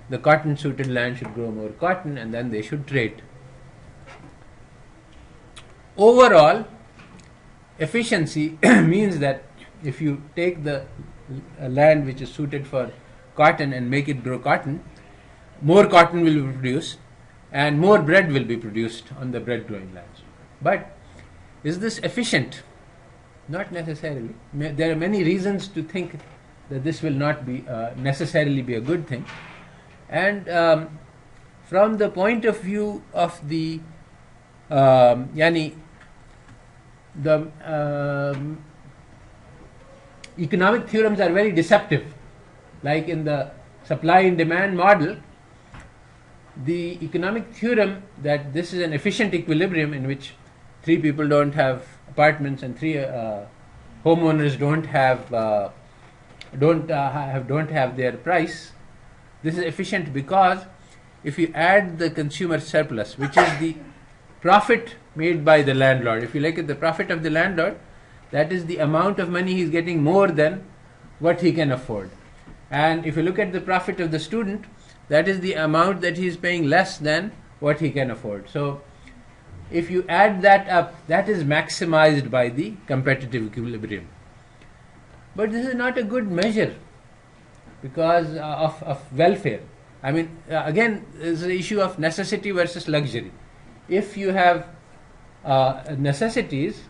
the cotton suited land should grow more cotton, and then they should trade. Overall, efficiency means that if you take the land which is suited for cotton and make it grow cotton, more cotton will be produced and more bread will be produced on the bread growing lands. But is this efficient? Not necessarily. There are many reasons to think that this will not be necessarily be a good thing. And from the point of view of the economic theorems are very deceptive. Like in the supply and demand model, the economic theorem that this is an efficient equilibrium in which three people don't have apartments and three homeowners don't have their price. This is efficient because if you add the consumer surplus, which is the profit made by the landlord, if you look at the profit of the landlord, that is the amount of money he's getting more than what he can afford. And if you look at the profit of the student, that is the amount that he's paying less than what he can afford. So if you add that up, that is maximized by the competitive equilibrium. But this is not a good measure because of welfare. I mean, again, it's the issue of necessity versus luxury. If you have necessities,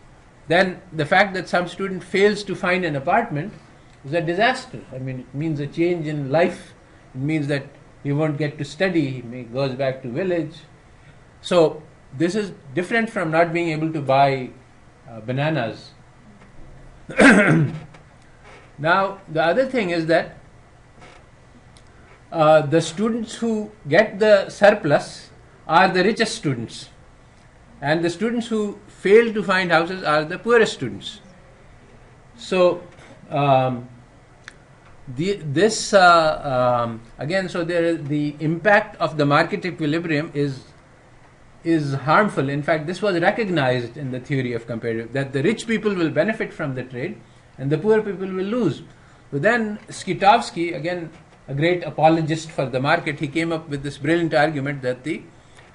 then the fact that some student fails to find an apartment is a disaster. I mean, it means a change in life. It means that he won't get to study. He goes back to village. So this is different from not being able to buy bananas. Now, the other thing is that the students who get the surplus are the richest students, and the students who fail to find houses are the poorest students. So again, so the impact of the market equilibrium is harmful. In fact, this was recognized in the theory of comparative, that the rich people will benefit from the trade and the poor people will lose. So then Skitovsky, again a great apologist for the market, he came up with this brilliant argument that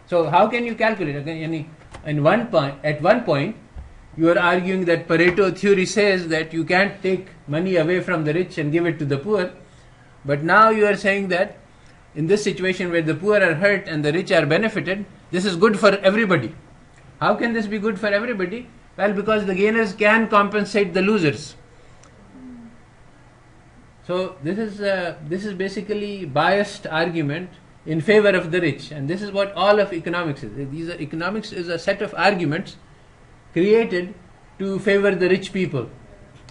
so how can you calculate? Again, at one point you are arguing that Pareto theory says that you can't take money away from the rich and give it to the poor, but now you are saying that in this situation where the poor are hurt and the rich are benefited, this is good for everybody. How can this be good for everybody? Well, because the gainers can compensate the losers. So this is basically biased argument in favor of the rich, and this is what all of economics is. Economics is a set of arguments created to favor the rich people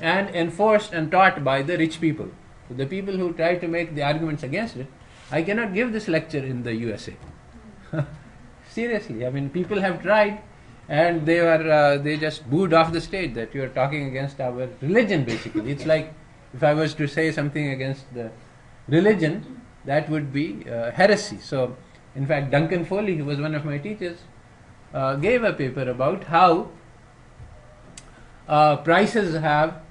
and enforced and taught by the rich people. So the people who try to make the arguments against it, I cannot give this lecture in the USA. Seriously, I mean, people have tried, and they just booed off the stage that you are talking against our religion. Basically, it's like if I was to say something against the religion, that would be heresy. So, in fact, Duncan Foley, who was one of my teachers, gave a paper about how prices have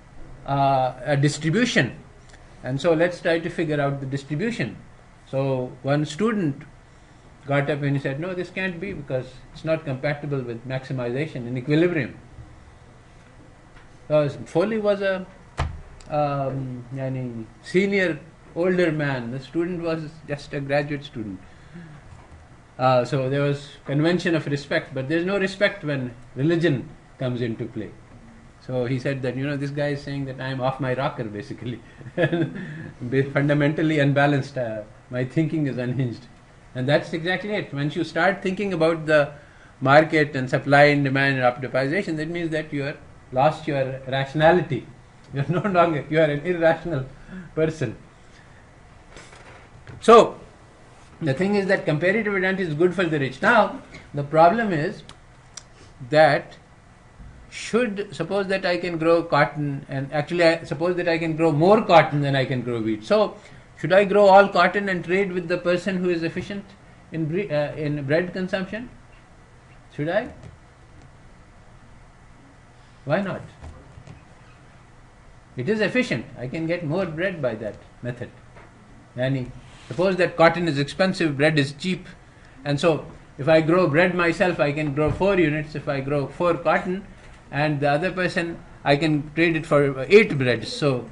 a distribution, and so let's try to figure out the distribution. So one student got up and he said, no, this can't be because it's not compatible with maximization and equilibrium. So Foley was a senior, older man. The student was just a graduate student. So there was convention of respect, but there's no respect when religion comes into play. So he said that, this guy is saying that I am off my rocker, basically. Fundamentally unbalanced. My thinking is unhinged. And that's exactly it. Once you start thinking about the market and supply and demand and optimization, that means that you have lost your rationality. You are no longer, you are an irrational person. So, the thing is that comparative advantage is good for the rich. Now, the problem is that suppose that I can grow cotton, and actually suppose that I can grow more cotton than I can grow wheat. So, should I grow all cotton and trade with the person who is efficient in bread consumption? Should I? Why not? It is efficient. I can get more bread by that method. Suppose that cotton is expensive, bread is cheap, and so if I grow bread myself, I can grow 4 units. If I grow 4 cotton, and the other person, I can trade it for 8 breads. So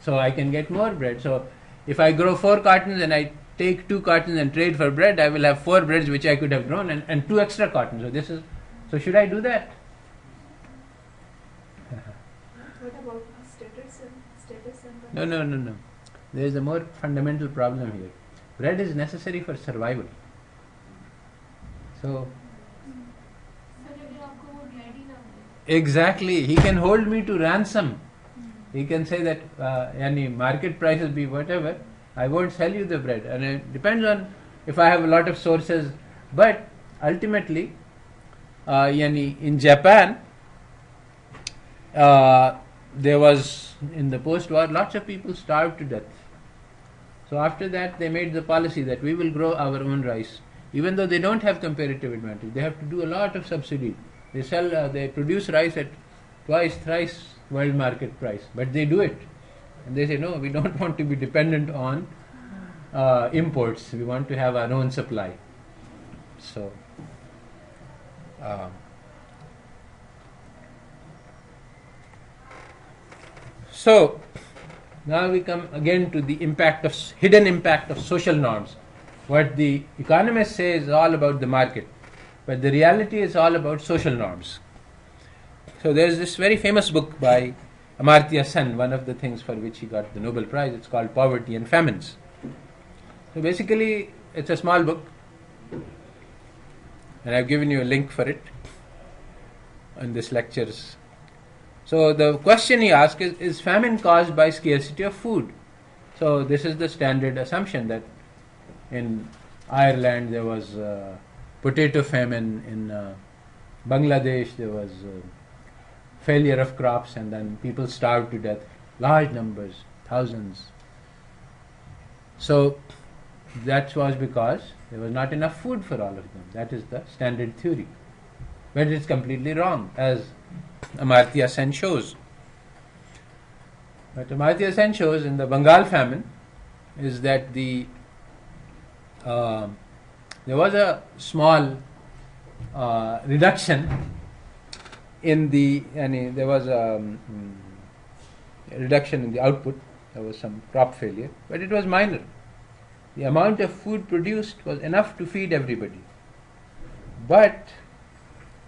I can get more bread. So if I grow 4 cottons and I take 2 cottons and trade for bread, I will have 4 breads which I could have grown and 2 extra cottons. So should I do that? What about status and No. There is a more fundamental problem here. Bread is necessary for survival. So exactly, he can hold me to ransom. He can say that any market prices be whatever, I won't sell you the bread. And it depends on if I have a lot of sources. But ultimately, in Japan, there was, in the post-war, lots of people starved to death. So after that, they made the policy that we will grow our own rice. Even though they don't have comparative advantage, they have to do a lot of subsidy. They produce rice at twice, thrice world market price, but they do it. And they say, no, we don't want to be dependent on imports. We want to have our own supply. So now we come again to the hidden impact of social norms. What the economists say is all about the market, but the reality is all about social norms. So there is this very famous book by Amartya Sen, one of the things for which he got the Nobel Prize. It's called Poverty and Famines. So basically, it's a small book, and I've given you a link for it in this lectures. So the question he asks is famine caused by scarcity of food? So this is the standard assumption that in Ireland there was potato famine, in Bangladesh there was failure of crops, and then people starved to death, large numbers, thousands. So that was because there was not enough food for all of them. That is the standard theory. But it's completely wrong, as Amartya Sen shows. What Amartya Sen shows in the Bengal famine is that there was a small reduction in there was a reduction in the output. There was some crop failure, but it was minor. The amount of food produced was enough to feed everybody. But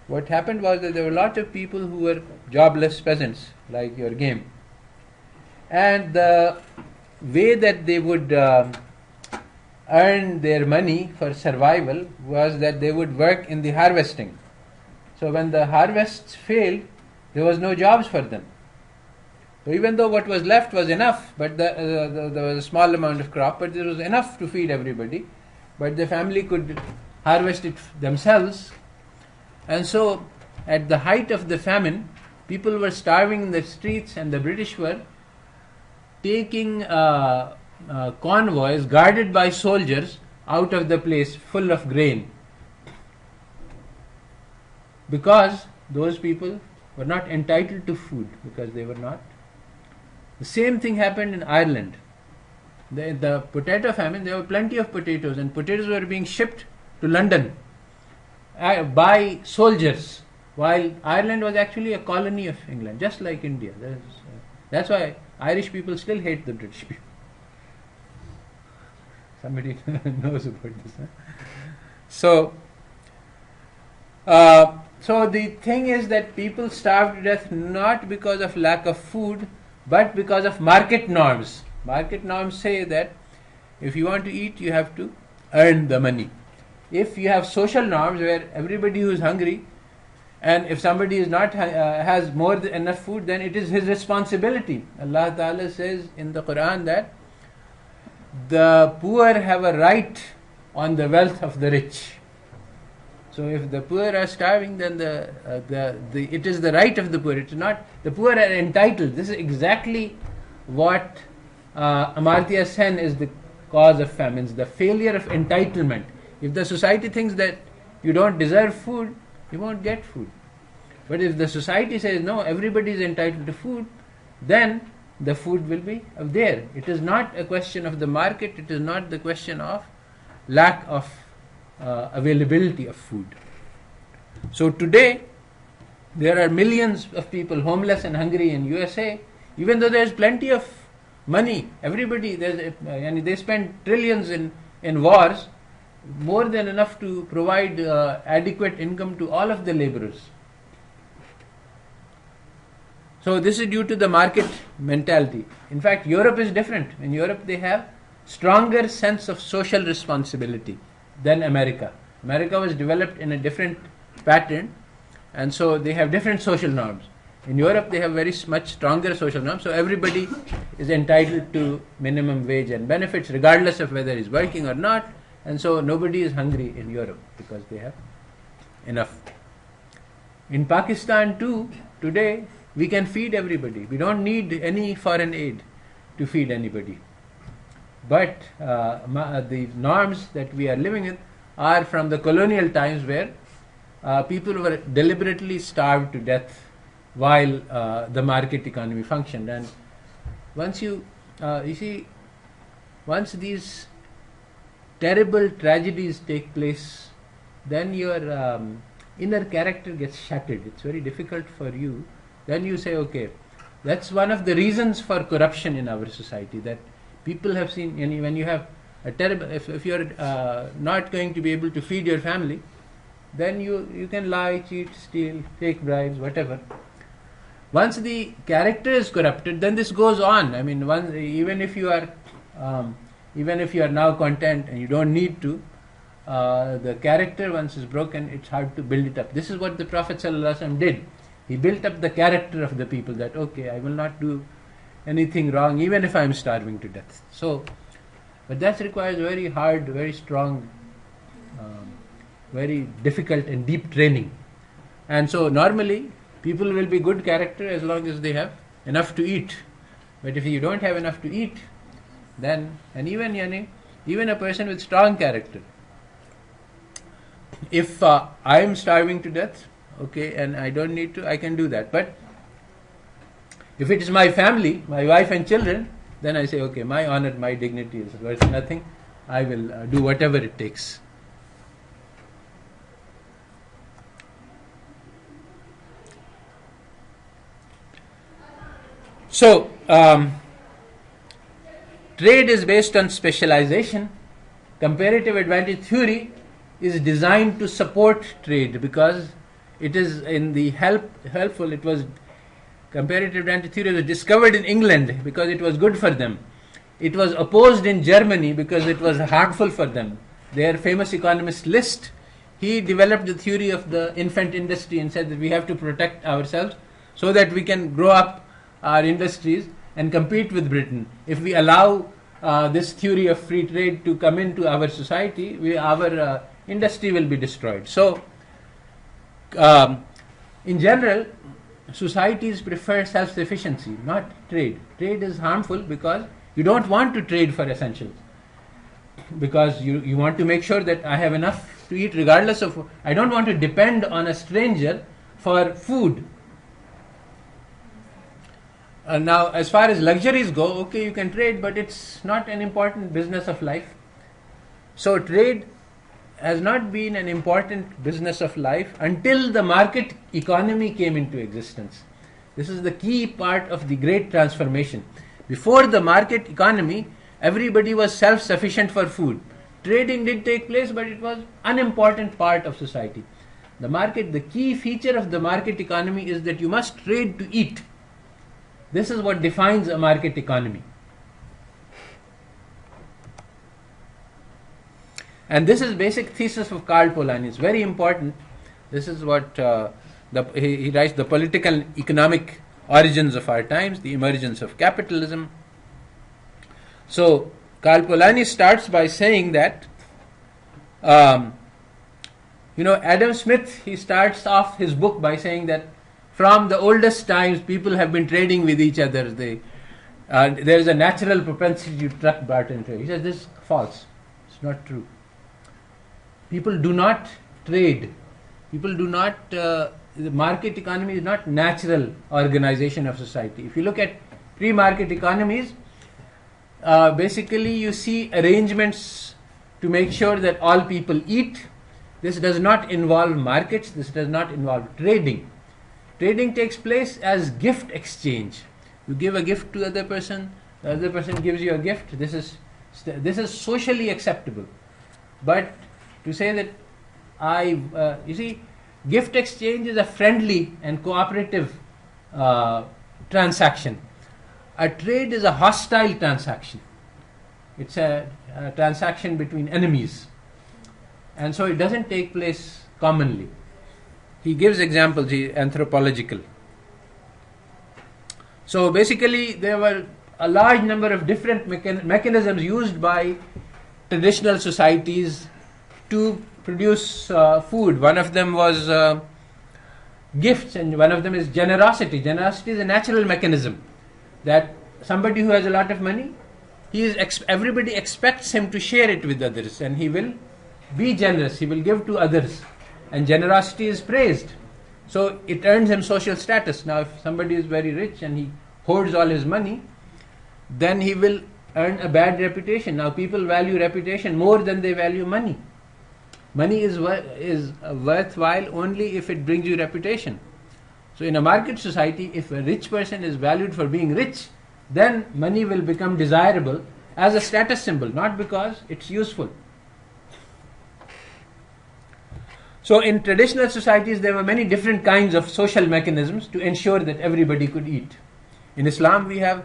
what happened was that there were a lot of people who were jobless peasants, like your game. And the way that they would earn their money for survival was that they would work in the harvesting. So when the harvests failed, there was no jobs for them. So even though what was left was enough, but there was a small amount of crop, but there was enough to feed everybody, but the family could harvest it themselves. And so at the height of the famine, people were starving in the streets, and the British were taking convoys guarded by soldiers out of the place full of grain, because those people were not entitled to food, because they were not. The same thing happened in Ireland. The potato famine, there were plenty of potatoes, and potatoes were being shipped to London by soldiers, while Ireland was actually a colony of England, just like India. That's why Irish people still hate the British people. Somebody knows about this. Huh? So the thing is that people starve to death not because of lack of food, but because of market norms. Market norms say that if you want to eat, you have to earn the money. If you have social norms where everybody who is hungry, and if somebody is not has more than enough food, then it is his responsibility. Allah Ta'ala says in the Quran that the poor have a right on the wealth of the rich. So if the poor are starving, then it is the right of the poor. It's not the poor are entitled. This is exactly what Amartya Sen is the cause of famines, the failure of entitlement. If the society thinks that you don't deserve food, you won't get food. But if the society says no, everybody is entitled to food, then the food will be there. It is not a question of the market. It is not the question of lack of availability of food. So today there are millions of people homeless and hungry in USA, even though there is plenty of money. Everybody, they spend trillions in wars, more than enough to provide adequate income to all of the laborers. So this is due to the market mentality. In fact, Europe is different. In Europe, they have stronger sense of social responsibility than America. America was developed in a different pattern, and so they have different social norms. In Europe, they have much stronger social norms, so everybody is entitled to minimum wage and benefits regardless of whether he's working or not, and so nobody is hungry in Europe because they have enough. In Pakistan too, today, we can feed everybody. We don't need any foreign aid to feed anybody. But the norms that we are living in are from the colonial times where people were deliberately starved to death while the market economy functioned. And once once these terrible tragedies take place, then your inner character gets shattered. It's very difficult for you. Then you say, okay, that's one of the reasons for corruption in our society, that people have seen, when you have a terrible, if you're not going to be able to feed your family, then you can lie, cheat, steal, take bribes, whatever. Once the character is corrupted, then this goes on. I mean, even if you are now content and you don't need to, the character once is broken, it's hard to build it up. This is what the Prophet ﷺ did. He built up the character of the people, that okay, I will not do anything wrong even if I am starving to death. So, but that requires very hard, very strong, very difficult and deep training. And so normally people will be good character as long as they have enough to eat. But if you don't have enough to eat, then, and even a person with strong character, if I am starving to death, okay, and I don't need to, I can do that. But if it is my family, my wife and children, then I say, okay, my honor, my dignity is worth nothing. I will do whatever it takes. So, trade is based on specialization. Comparative advantage theory is designed to support trade because it is in the helpful. It was comparative advantage theory was discovered in England because it was good for them. It was opposed in Germany because it was harmful for them. Their famous economist List, he developed the theory of the infant industry and said that we have to protect ourselves so that we can grow up our industries and compete with Britain. If we allow this theory of free trade to come into our society, our industry will be destroyed. So, in general, societies prefer self-sufficiency, not trade. Trade is harmful because you don't want to trade for essentials. Because you want to make sure that I have enough to eat regardless of, I don't want to depend on a stranger for food. Now, as far as luxuries go, okay, you can trade, but it's not an important business of life. So trade has not been an important business of life until the market economy came into existence. This is the key part of the great transformation. Before the market economy, everybody was self-sufficient for food. Trading did take place, but it was an unimportant part of society. The key feature of the market economy is that you must trade to eat. This is what defines a market economy. And this is basic thesis of Karl Polanyi. It's very important. This is what he writes: the political and economic origins of our times, the emergence of capitalism. So Karl Polanyi starts by saying that, Adam Smith, he starts off his book by saying that from the oldest times people have been trading with each other. There is a natural propensity to truck, barter, trade. He says this is false. It's not true. People do not trade. People do not, the market economy is not natural organization of society. If you look at pre-market economies, basically you see arrangements to make sure that all people eat. This does not involve markets. This does not involve trading. Trading takes place as gift exchange. You give a gift to the other person gives you a gift. This is socially acceptable. But to say that gift exchange is a friendly and cooperative transaction. A trade is a hostile transaction. It's a transaction between enemies. And so it doesn't take place commonly. He gives examples, anthropological. So basically there were a large number of different mechanisms used by traditional societies to produce food. One of them was gifts, and one of them is generosity. Generosity is a natural mechanism that somebody who has a lot of money, everybody expects him to share it with others, and he will be generous, he will give to others, and generosity is praised. So it earns him social status. Now if somebody is very rich and he hoards all his money, then he will earn a bad reputation. Now people value reputation more than they value money. Money is worthwhile only if it brings you reputation. So in a market society, if a rich person is valued for being rich, then money will become desirable as a status symbol, not because it's useful. So in traditional societies, there were many different kinds of social mechanisms to ensure that everybody could eat. In Islam, we have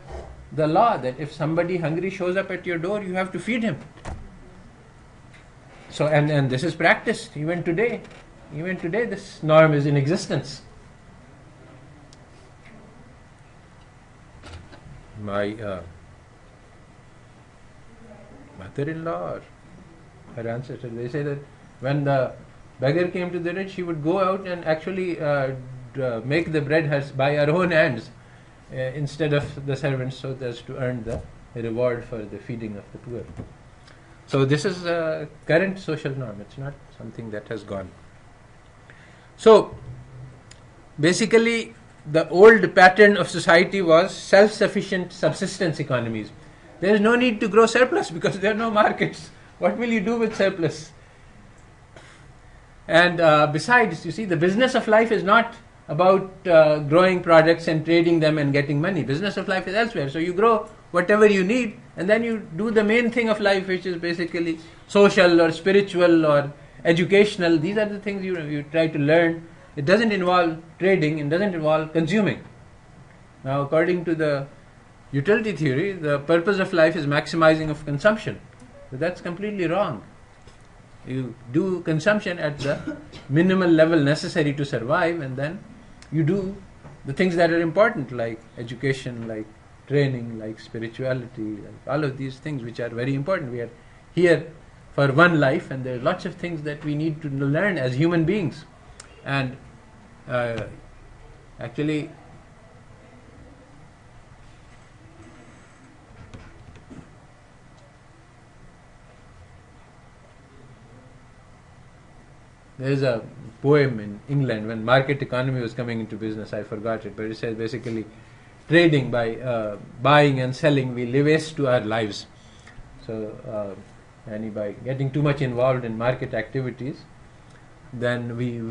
the law that if somebody hungry shows up at your door, you have to feed him. So and this is practiced even today. Even today, this norm is in existence. My mother-in-law or her ancestor, they say that when the beggar came to the rich, she would go out and actually make the bread by her own hands instead of the servants, so as to earn the reward for the feeding of the poor. So this is a current social norm. It's not something that has gone. So basically, the old pattern of society was self-sufficient subsistence economies. There is no need to grow surplus because there are no markets. What will you do with surplus? And besides, you see, the business of life is not about growing products and trading them and getting money. Business of life is elsewhere. So you grow whatever you need, and then you do the main thing of life, which is basically social or spiritual or educational. These are the things you try to learn. It doesn't involve trading, it doesn't involve consuming. Now, according to the utility theory, the purpose of life is maximizing of consumption. But that's completely wrong. You do consumption at the minimal level necessary to survive, and then you do the things that are important, like education, like training, like spirituality, like all of these things which are very important. We are here for one life, and there are lots of things that we need to learn as human beings. And actually, there is a poem in England when market economy was coming into business. I forgot it, but it says basically trading by buying and selling, we waste to our lives. So, and by getting too much involved in market activities, then we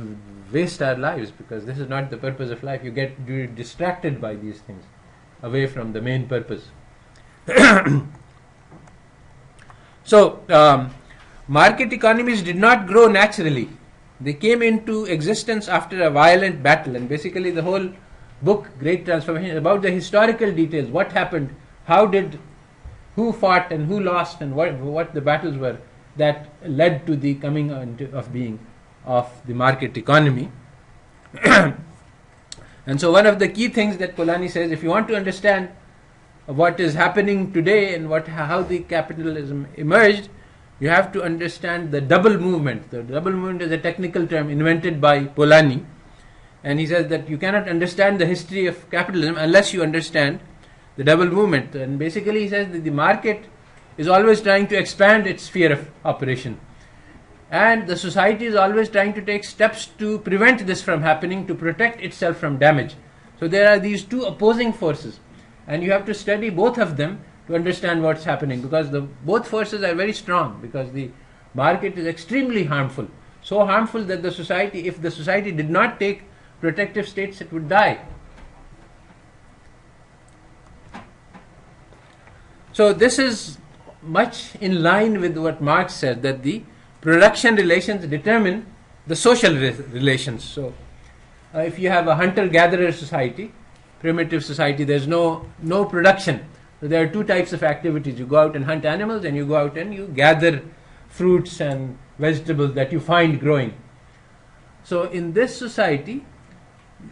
waste our lives, because this is not the purpose of life. You get distracted by these things, away from the main purpose. So, market economies did not grow naturally. They came into existence after a violent battle, and basically the whole book, Great Transformation, is about the historical details. What happened? Who fought and who lost, and what the battles were that led to the coming of being of the market economy. And so one of the key things that Polanyi says, if you want to understand what is happening today and how the capitalism emerged, you have to understand the double movement. The double movement is a technical term invented by Polanyi, and he says that you cannot understand the history of capitalism unless you understand the double movement. And basically he says that the market is always trying to expand its sphere of operation, and the society is always trying to take steps to prevent this from happening, to protect itself from damage. So there are these two opposing forces, and you have to study both of them to understand what's happening, because both forces are very strong, because the market is extremely harmful, so harmful that if the society did not take protective states, it would die. So this is much in line with what Marx said, that the production relations determine the social relations. So if you have a hunter-gatherer society, primitive society, there's no production. So there are two types of activities. You go out and hunt animals, and you go out and you gather fruits and vegetables that you find growing. So in this society,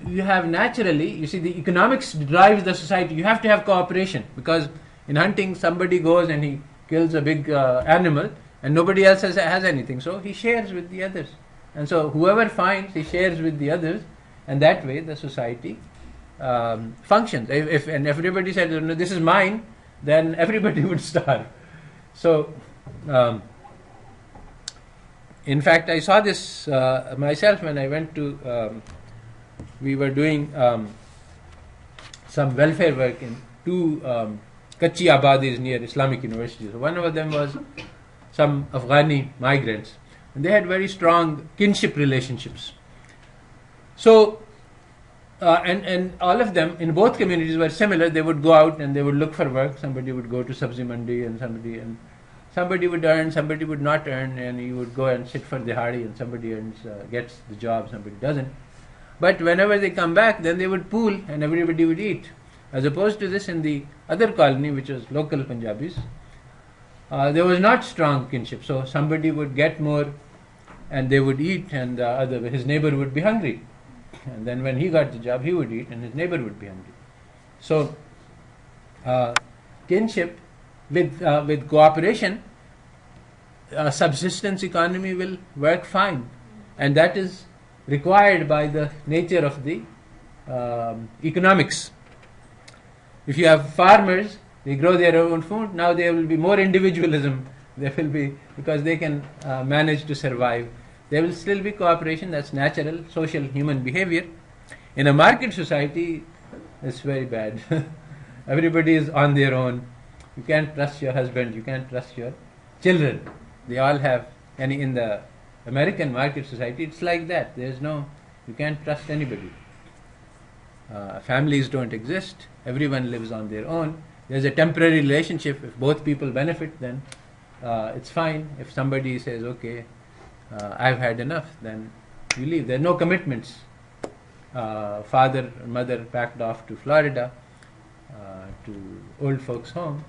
you have naturally, you see, the economics drives the society. You have to have cooperation, because in hunting, somebody goes and he kills a big animal, and nobody else has anything. So he shares with the others. And so whoever finds, he shares with the others, and that way the society functions. If everybody said, no, this is mine, then everybody would starve. So, in fact, I saw this myself when I went to, we were doing some welfare work in two Kachi Abadis near Islamic universities. So one of them was some Afghani migrants, and they had very strong kinship relationships. So, and all of them in both communities were similar. They would go out and they would look for work. Somebody would go to Sabzi Mandi, and somebody would earn, somebody would not earn, and you would go and sit for dihadi, and somebody earns, gets the job, somebody doesn't. But whenever they come back, then they would pool and everybody would eat. As opposed to this, in the other colony, which was local Punjabis, there was not strong kinship. So somebody would get more and they would eat, and his neighbor would be hungry. And then when he got the job, he would eat and his neighbor would be hungry. So kinship with cooperation, subsistence economy will work fine. And that is required by the nature of the economics. If you have farmers, they grow their own food, now there will be more individualism. There will be, because they can manage to survive. There will still be cooperation, that's natural, social human behavior. In a market society, it's very bad. Everybody is on their own. You can't trust your husband, you can't trust your children. They all have, and in the American market society, it's like that. You can't trust anybody. Families don't exist. Everyone lives on their own. There's a temporary relationship. If both people benefit, then it's fine. If somebody says, okay, I've had enough, then you leave. There are no commitments. Father and mother packed off to Florida, to old folks' home.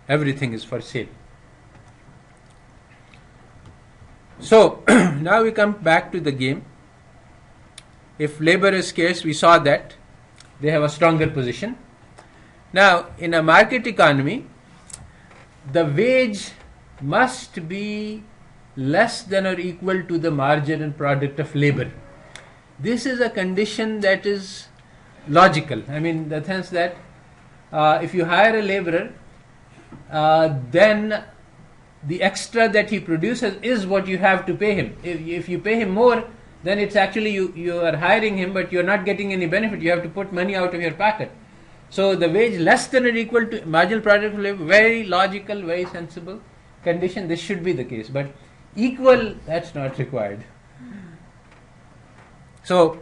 Everything is for sale. So, now we come back to the game. If labor is scarce, we saw that they have a stronger position. Now, in a market economy, the wage must be less than or equal to the marginal product of labor. This is a condition that is logical. I mean, in the sense that if you hire a laborer, then the extra that he produces is what you have to pay him. If you pay him more, then it's actually you are hiring him, but you're not getting any benefit. You have to put money out of your pocket. So the wage less than or equal to marginal product of labor, very logical, very sensible condition. This should be the case. But equal, that's not required. So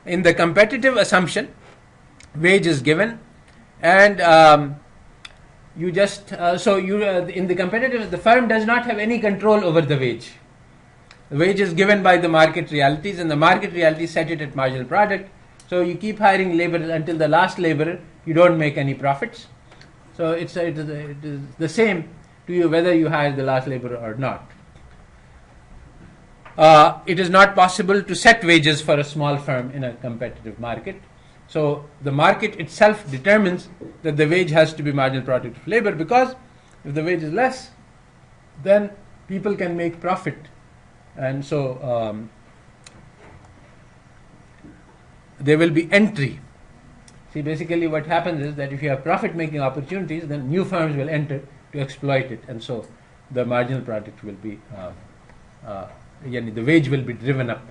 in the competitive assumption, wage is given, and you just in the competitive, the firm does not have any control over the wage. The wage is given by the market realities, and the market realities set it at marginal product. So you keep hiring laborers until the last laborer, you don't make any profits. So it is the same to you whether you hire the last laborer or not. It is not possible to set wages for a small firm in a competitive market. So the market itself determines that the wage has to be marginal product of labor, because if the wage is less, then people can make profit. And so there will be entry. See, basically what happens is that if you have profit-making opportunities, then new firms will enter to exploit it, and so the marginal product will be, the wage will be driven up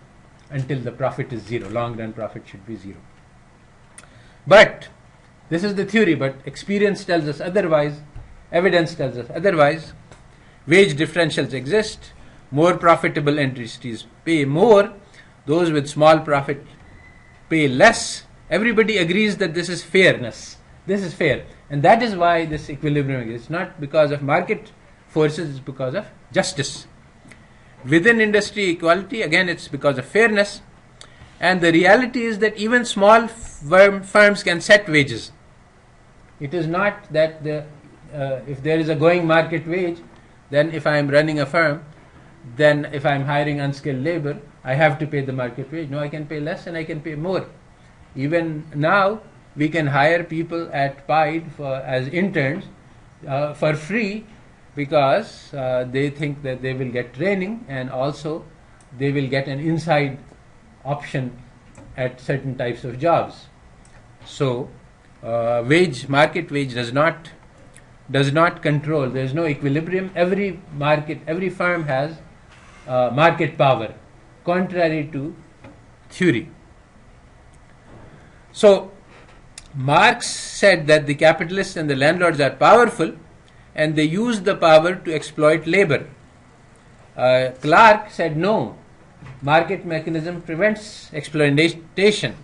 until the profit is zero. Long-run profit should be zero. But this is the theory, but experience tells us otherwise, evidence tells us otherwise. Wage differentials exist. More profitable entities pay more. Those with small profit pay less. Everybody agrees that this is fairness. This is fair. And that is why this equilibrium exists. It's not because of market forces, it's because of justice. Within industry equality, again, it's because of fairness. And the reality is that even small firms can set wages. It is not that if there is a going market wage, then if I am running a firm, then if I am hiring unskilled labor, I have to pay the market wage. No, I can pay less and I can pay more. Even now, we can hire people at PIDE as interns for free because they think that they will get training and also they will get an inside option at certain types of jobs. So, market wage does not control. There is no equilibrium. Every firm has market power, contrary to theory. So, Marx said that the capitalists and the landlords are powerful and they use the power to exploit labor. Clark said no, market mechanism prevents exploitation.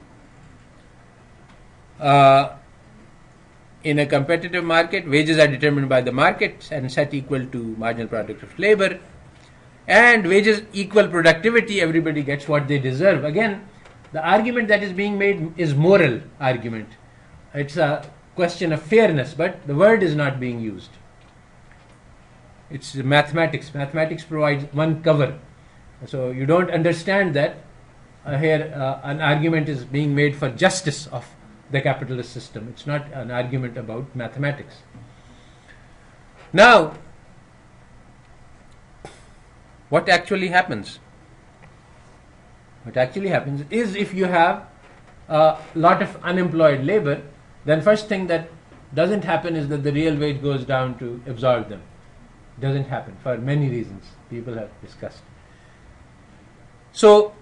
In a competitive market, wages are determined by the market and set equal to marginal product of labor. And wages equal productivity, everybody gets what they deserve. Again, the argument that is being made is moral argument. It's a question of fairness, but the word is not being used. It's mathematics. Mathematics provides one cover. So you don't understand that here an argument is being made for justice of the capitalist system. It's not an argument about mathematics. Now, what actually happens? What actually happens is if you have a lot of unemployed labor, then first thing that doesn't happen is that the real wage goes down to absorb them. Doesn't happen for many reasons people have discussed. So,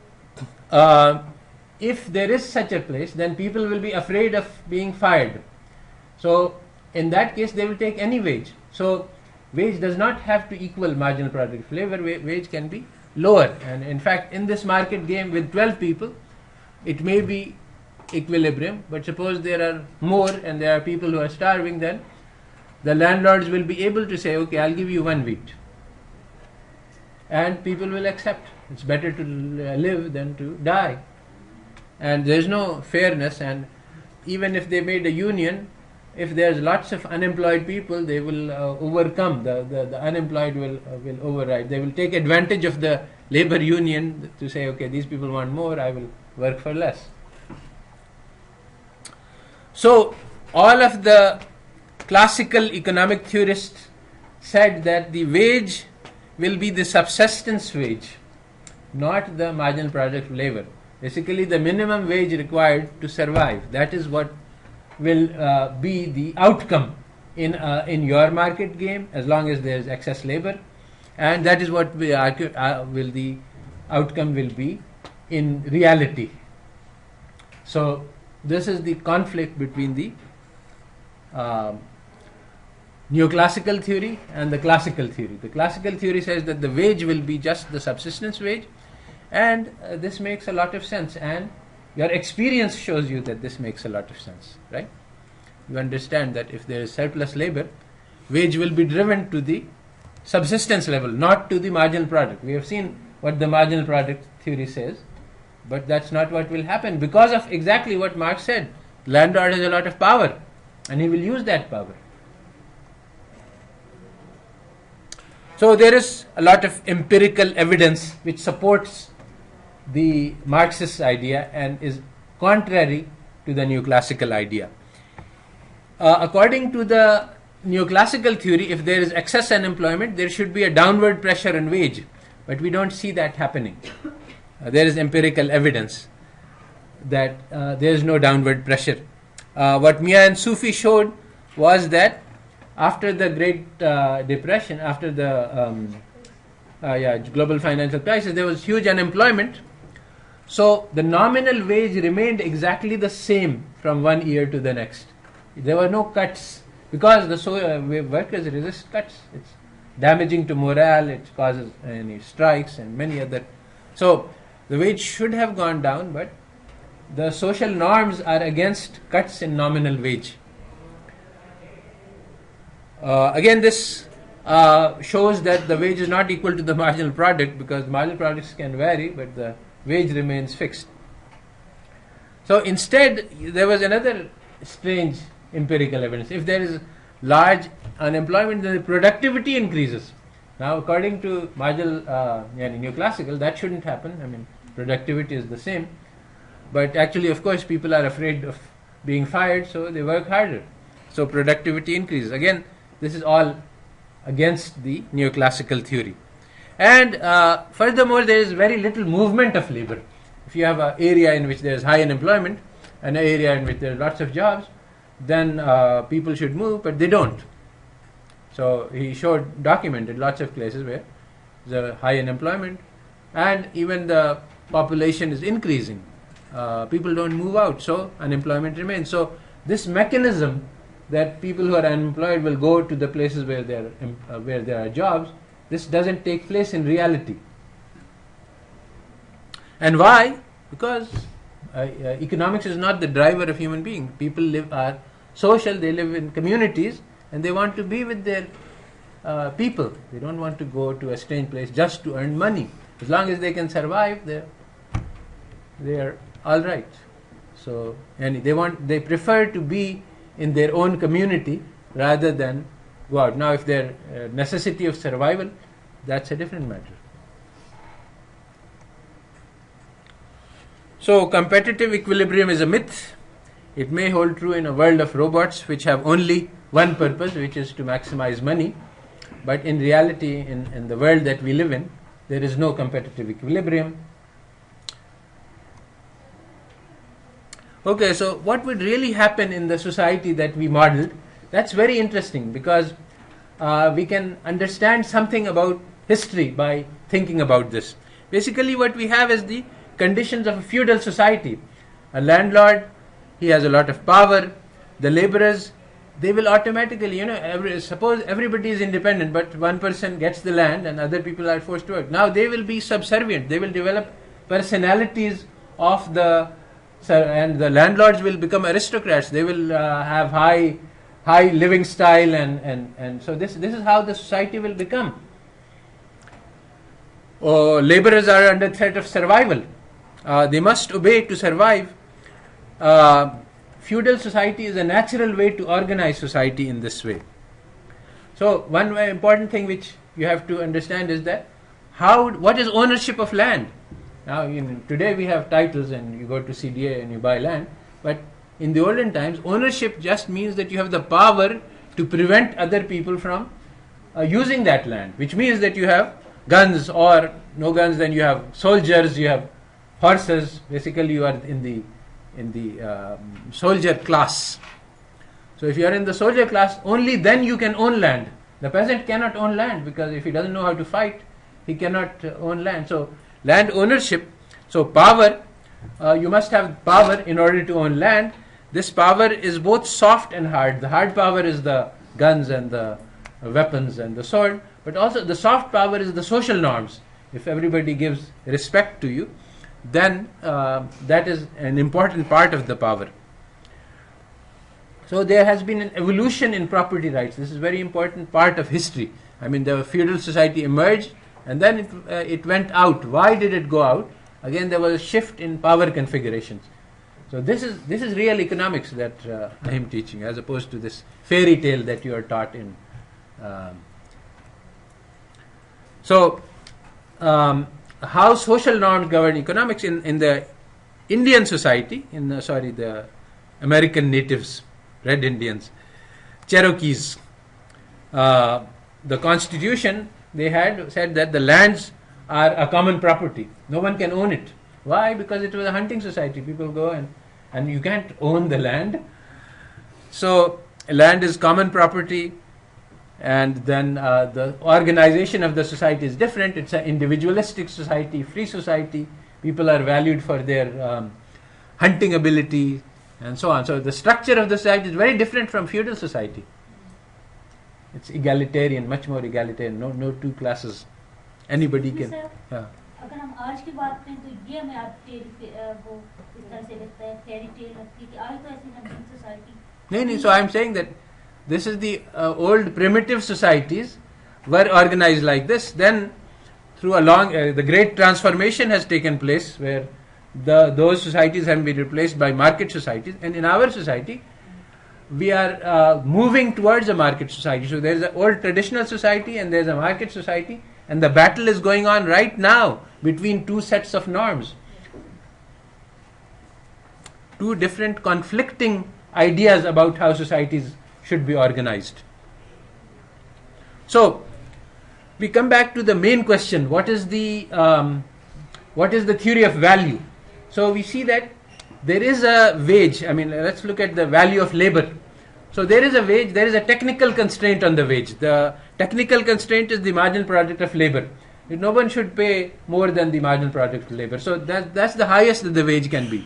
if there is such a place, then people will be afraid of being fired. So, in that case, they will take any wage. So, wage does not have to equal marginal product of labor. Wage can be lower. And in fact, in this market game with 12 people, it may be equilibrium. But suppose there are more and there are people who are starving, then the landlords will be able to say, okay, I'll give you 1 wheat. And people will accept. It's better to live than to die. And there's no fairness, and even if they made a union, if there's lots of unemployed people, they will overcome, the unemployed will override. They will take advantage of the labor union to say, okay, these people want more, I will work for less. So, all of the classical economic theorists said that the wage will be the subsistence wage, not the marginal product of labor. Basically, the minimum wage required to survive. That is what will be the outcome in your market game, as long as there is excess labor, and that is what the outcome will be in reality. So, this is the conflict between the neoclassical theory and the classical theory. The classical theory says that the wage will be just the subsistence wage, and this makes a lot of sense, and your experience shows you that this makes a lot of sense, right? You understand that if there is surplus labor, wage will be driven to the subsistence level, not to the marginal product. We have seen what the marginal product theory says, but that's not what will happen because of exactly what Marx said. Landlord has a lot of power, and he will use that power. So there is a lot of empirical evidence which supports the Marxist idea and is contrary to the neoclassical idea. According to the neoclassical theory, if there is excess unemployment, there should be a downward pressure on wage, but we don't see that happening. There is empirical evidence that there is no downward pressure. What Mia and Sufi showed was that after the Great Depression, after the global financial crisis, there was huge unemployment. So the nominal wage remained exactly the same from one year to the next. There were no cuts because the workers resist cuts. It's damaging to morale. It causes any strikes and many other. So the wage should have gone down, but the social norms are against cuts in nominal wage. Again, this shows that the wage is not equal to the marginal product, because marginal products can vary, but the wage remains fixed. So instead, there was another strange empirical evidence. If there is large unemployment, then the productivity increases. Now, according to marginal Neoclassical, that shouldn't happen. I mean, productivity is the same. But actually, of course, people are afraid of being fired, so they work harder. So productivity increases. Again, this is all against the Neoclassical theory. And furthermore, there is very little movement of labor. If you have an area in which there is high unemployment and an area in which there are lots of jobs, then people should move, but they don't. So he documented lots of places where there's a high unemployment and even the population is increasing. People don't move out, so unemployment remains. So this mechanism that people who are unemployed will go to the places where there are jobs, this doesn't take place in reality. And why? Because economics is not the driver of human being. People are social, they live in communities, and they want to be with their people. They don't want to go to a strange place just to earn money. As long as they can survive, they're all right. So, and they prefer to be in their own community rather than go out. Now, if their necessity of survival, that's a different matter. So, competitive equilibrium is a myth. It may hold true in a world of robots which have only one purpose, which is to maximize money. But in reality, in the world that we live in, there is no competitive equilibrium. Okay, so what would really happen in the society that we modeled? That's very interesting, because we can understand something about history by thinking about this. Basically, what we have is the conditions of a feudal society. A landlord, he has a lot of power. The laborers, they will automatically, suppose everybody is independent, but one person gets the land and other people are forced to work. Now they will be subservient. They will develop personalities of and the landlords will become aristocrats. They will have high living style, and so this is how the society will become. Laborers are under threat of survival. They must obey to survive. Feudal society is a natural way to organize society in this way. So one very important thing which you have to understand is that what is ownership of land? Now, today we have titles and you go to CDA and you buy land, but in the olden times, ownership just means that you have the power to prevent other people from using that land, which means that you have guns, or no guns, then you have soldiers, you have horses. Basically, you are in the soldier class. So if you are in the soldier class, only then you can own land. The peasant cannot own land, because if he doesn't know how to fight, he cannot own land. So land ownership, so power, you must have power in order to own land. This power is both soft and hard. The hard power is the guns and the weapons and the sword, but also the soft power is the social norms. If everybody gives respect to you, then that is an important part of the power. So there has been an evolution in property rights. This is a very important part of history. I mean, the feudal society emerged, and then it went out. Why did it go out? Again, there was a shift in power configurations. So this is real economics that I am teaching, as opposed to this fairy tale that you are taught in. How social norms govern economics in the Indian society, the American natives, Red Indians, Cherokees, the Constitution, they had said that the lands are a common property. No one can own it. Why? Because it was a hunting society. People go and you can't own the land. So land is common property, and then the organization of the society is different. It's an individualistic society, free society. People are valued for their hunting ability and so on. So the structure of the society is very different from feudal society. It's egalitarian, much more egalitarian. No two classes. Anybody can. Yeah. अगर हम आज की बात करें तो ये हमें आज वो इस तरह से लगता है फेरी टेल लगती है कि आज तो ऐसी नवीन सोसाइटी नहीं. So I am saying that this is the old primitive societies were organized like this, then through a long, the great transformation has taken place where those societies have been replaced by market societies, and in our society we are moving towards a market society. So there is an old traditional society and there is a market society, and the battle is going on right now between two sets of norms, two different conflicting ideas about how societies should be organized. So we come back to the main question: what is the theory of value? So we see that there is a wage. I mean, let's look at the value of labor. So there is a wage, there is a technical constraint on the wage. The technical constraint is the marginal product of labor. No one should pay more than the marginal product of labor. So that's the highest that the wage can be.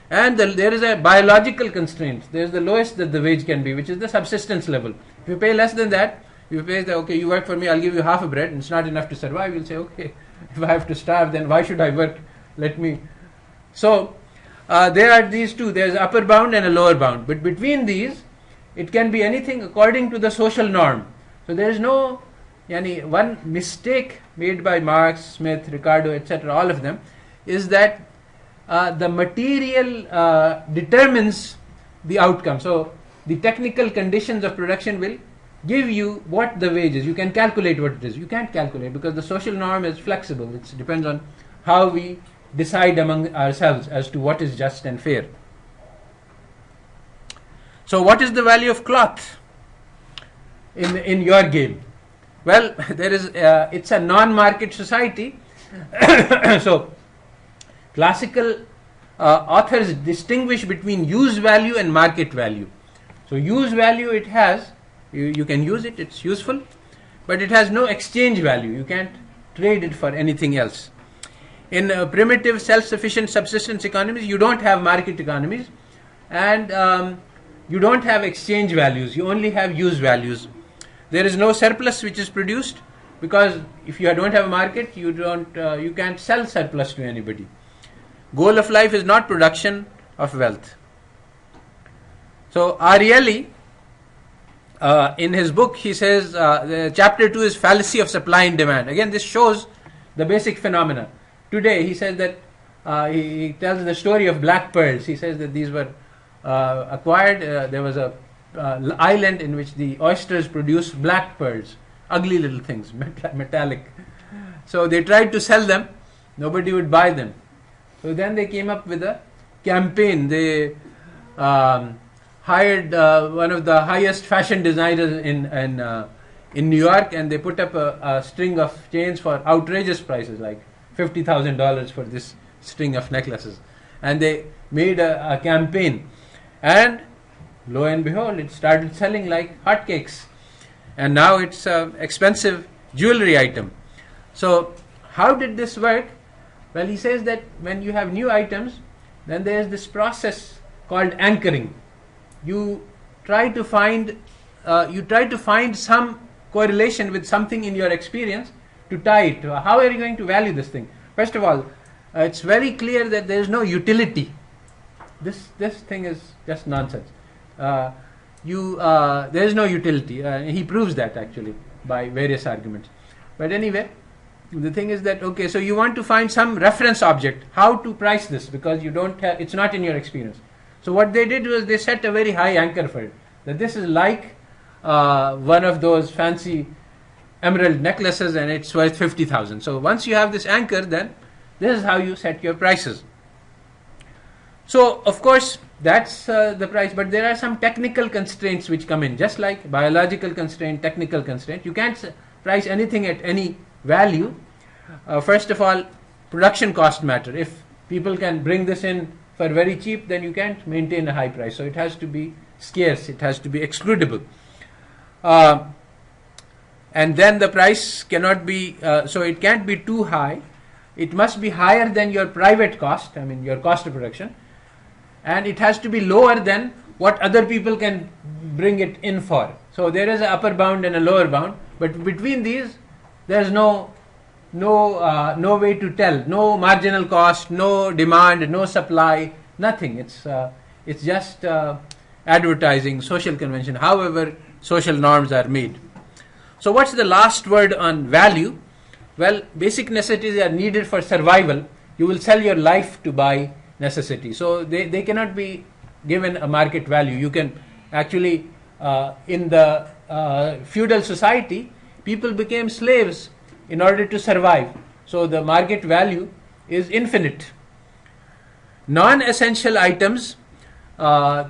And there is a biological constraint. There is the lowest that the wage can be, which is the subsistence level. If you pay less than that, you pay okay, you work for me, I'll give you half a bread, and it's not enough to survive. You'll say, okay, if I have to starve, then why should I work? Let me. So there are these two. There is upper bound and a lower bound. But between these, it can be anything according to the social norm. So there is no one mistake made by Marx, Smith, Ricardo, etc., all of them, is that the material determines the outcome. So the technical conditions of production will give you what the wage is. You can calculate what it is. You can't calculate because the social norm is flexible. It depends on how we decide among ourselves as to what is just and fair. So what is the value of cloth in your game? Well, there is it's a non-market society. So classical authors distinguish between use value and market value. So use value it has, you can use it, it's useful, but it has no exchange value. You can't trade it for anything else. In primitive self-sufficient subsistence economies, you don't have market economies, and you don't have exchange values. You only have use values. There is no surplus which is produced because if you don't have a market, you can't sell surplus to anybody. Goal of life is not production of wealth. So Ariely, in his book, he says chapter 2 is fallacy of supply and demand. Again, this shows the basic phenomena. Today, he says that he tells the story of black pearls. He says that these were acquired. There was a island in which the oysters produced black pearls, ugly little things, metallic. So they tried to sell them. Nobody would buy them. So then they came up with a campaign. They hired one of the highest fashion designers in New York, and they put up a string of chains for outrageous prices, like $50,000 for this string of necklaces. And they made a campaign. And lo and behold, it started selling like hotcakes. And now it's an expensive jewelry item. So how did this work? Well, he says that when you have new items, then there's this process called anchoring. You try to find some correlation with something in your experience to tie it to. How are you going to value this thing? First of all, it's very clear that there is no utility. This thing is just nonsense. There is no utility. He proves that actually by various arguments. But anyway, the thing is that okay, so you want to find some reference object, how to price this, because you don't have, it's not in your experience. So what they did was they set a very high anchor for it. That this is like one of those fancy emerald necklaces, and it's worth 50,000. So once you have this anchor, then this is how you set your prices. So of course that's the price, but there are some technical constraints which come in, just like biological constraint, technical constraint. You can't price anything at any value. First of all, production cost matter. If people can bring this in for very cheap, then you can't maintain a high price. So it has to be scarce, it has to be excludable. And then the price cannot be, so it can't be too high. It must be higher than your private cost, I mean your cost of production. And it has to be lower than what other people can bring it in for. So there is an upper bound and a lower bound, but between these there is no way to tell. No marginal cost, no demand, no supply, nothing. It's just advertising, social convention, however social norms are made. So what's the last word on value? Well, basic necessities are needed for survival. You will sell your life to buy necessity. So they cannot be given a market value. You can actually, in the feudal society, people became slaves in order to survive. So the market value is infinite. Non-essential items,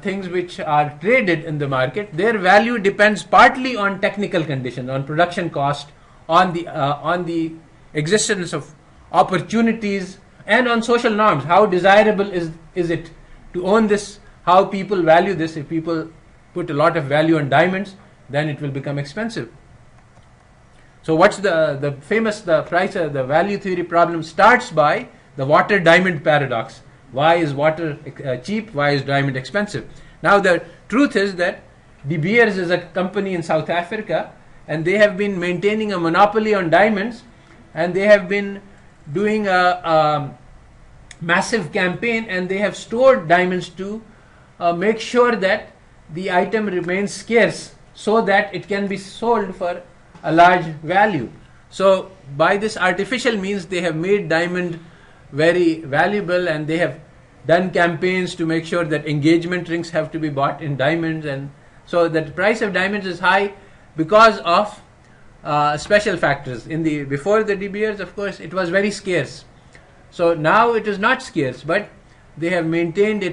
things which are traded in the market, their value depends partly on technical conditions, on production cost, on the existence of opportunities, and on social norms. How desirable is it to own this? How people value this? If people put a lot of value on diamonds, then it will become expensive. So what's the value theory problem starts by the water diamond paradox. Why is water cheap? Why is diamond expensive? Now the truth is that De Beers is a company in South Africa, and they have been maintaining a monopoly on diamonds, and they have been doing a massive campaign, and they have stored diamonds to make sure that the item remains scarce so that it can be sold for a large value. So by this artificial means, they have made diamond very valuable, and they have done campaigns to make sure that engagement rings have to be bought in diamonds, and so that the price of diamonds is high because of special factors. Before the De Beers, of course, it was very scarce. So now it is not scarce, but they have maintained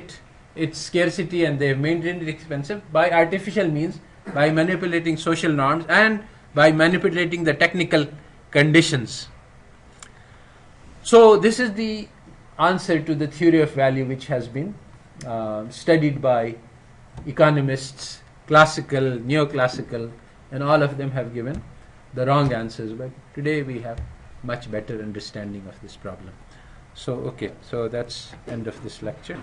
its scarcity, and they have maintained it expensive by artificial means, by manipulating social norms and by manipulating the technical conditions. So this is the answer to the theory of value, which has been studied by economists, classical, neoclassical, and all of them have given the wrong answers. But today we have much better understanding of this problem. So that's end of this lecture.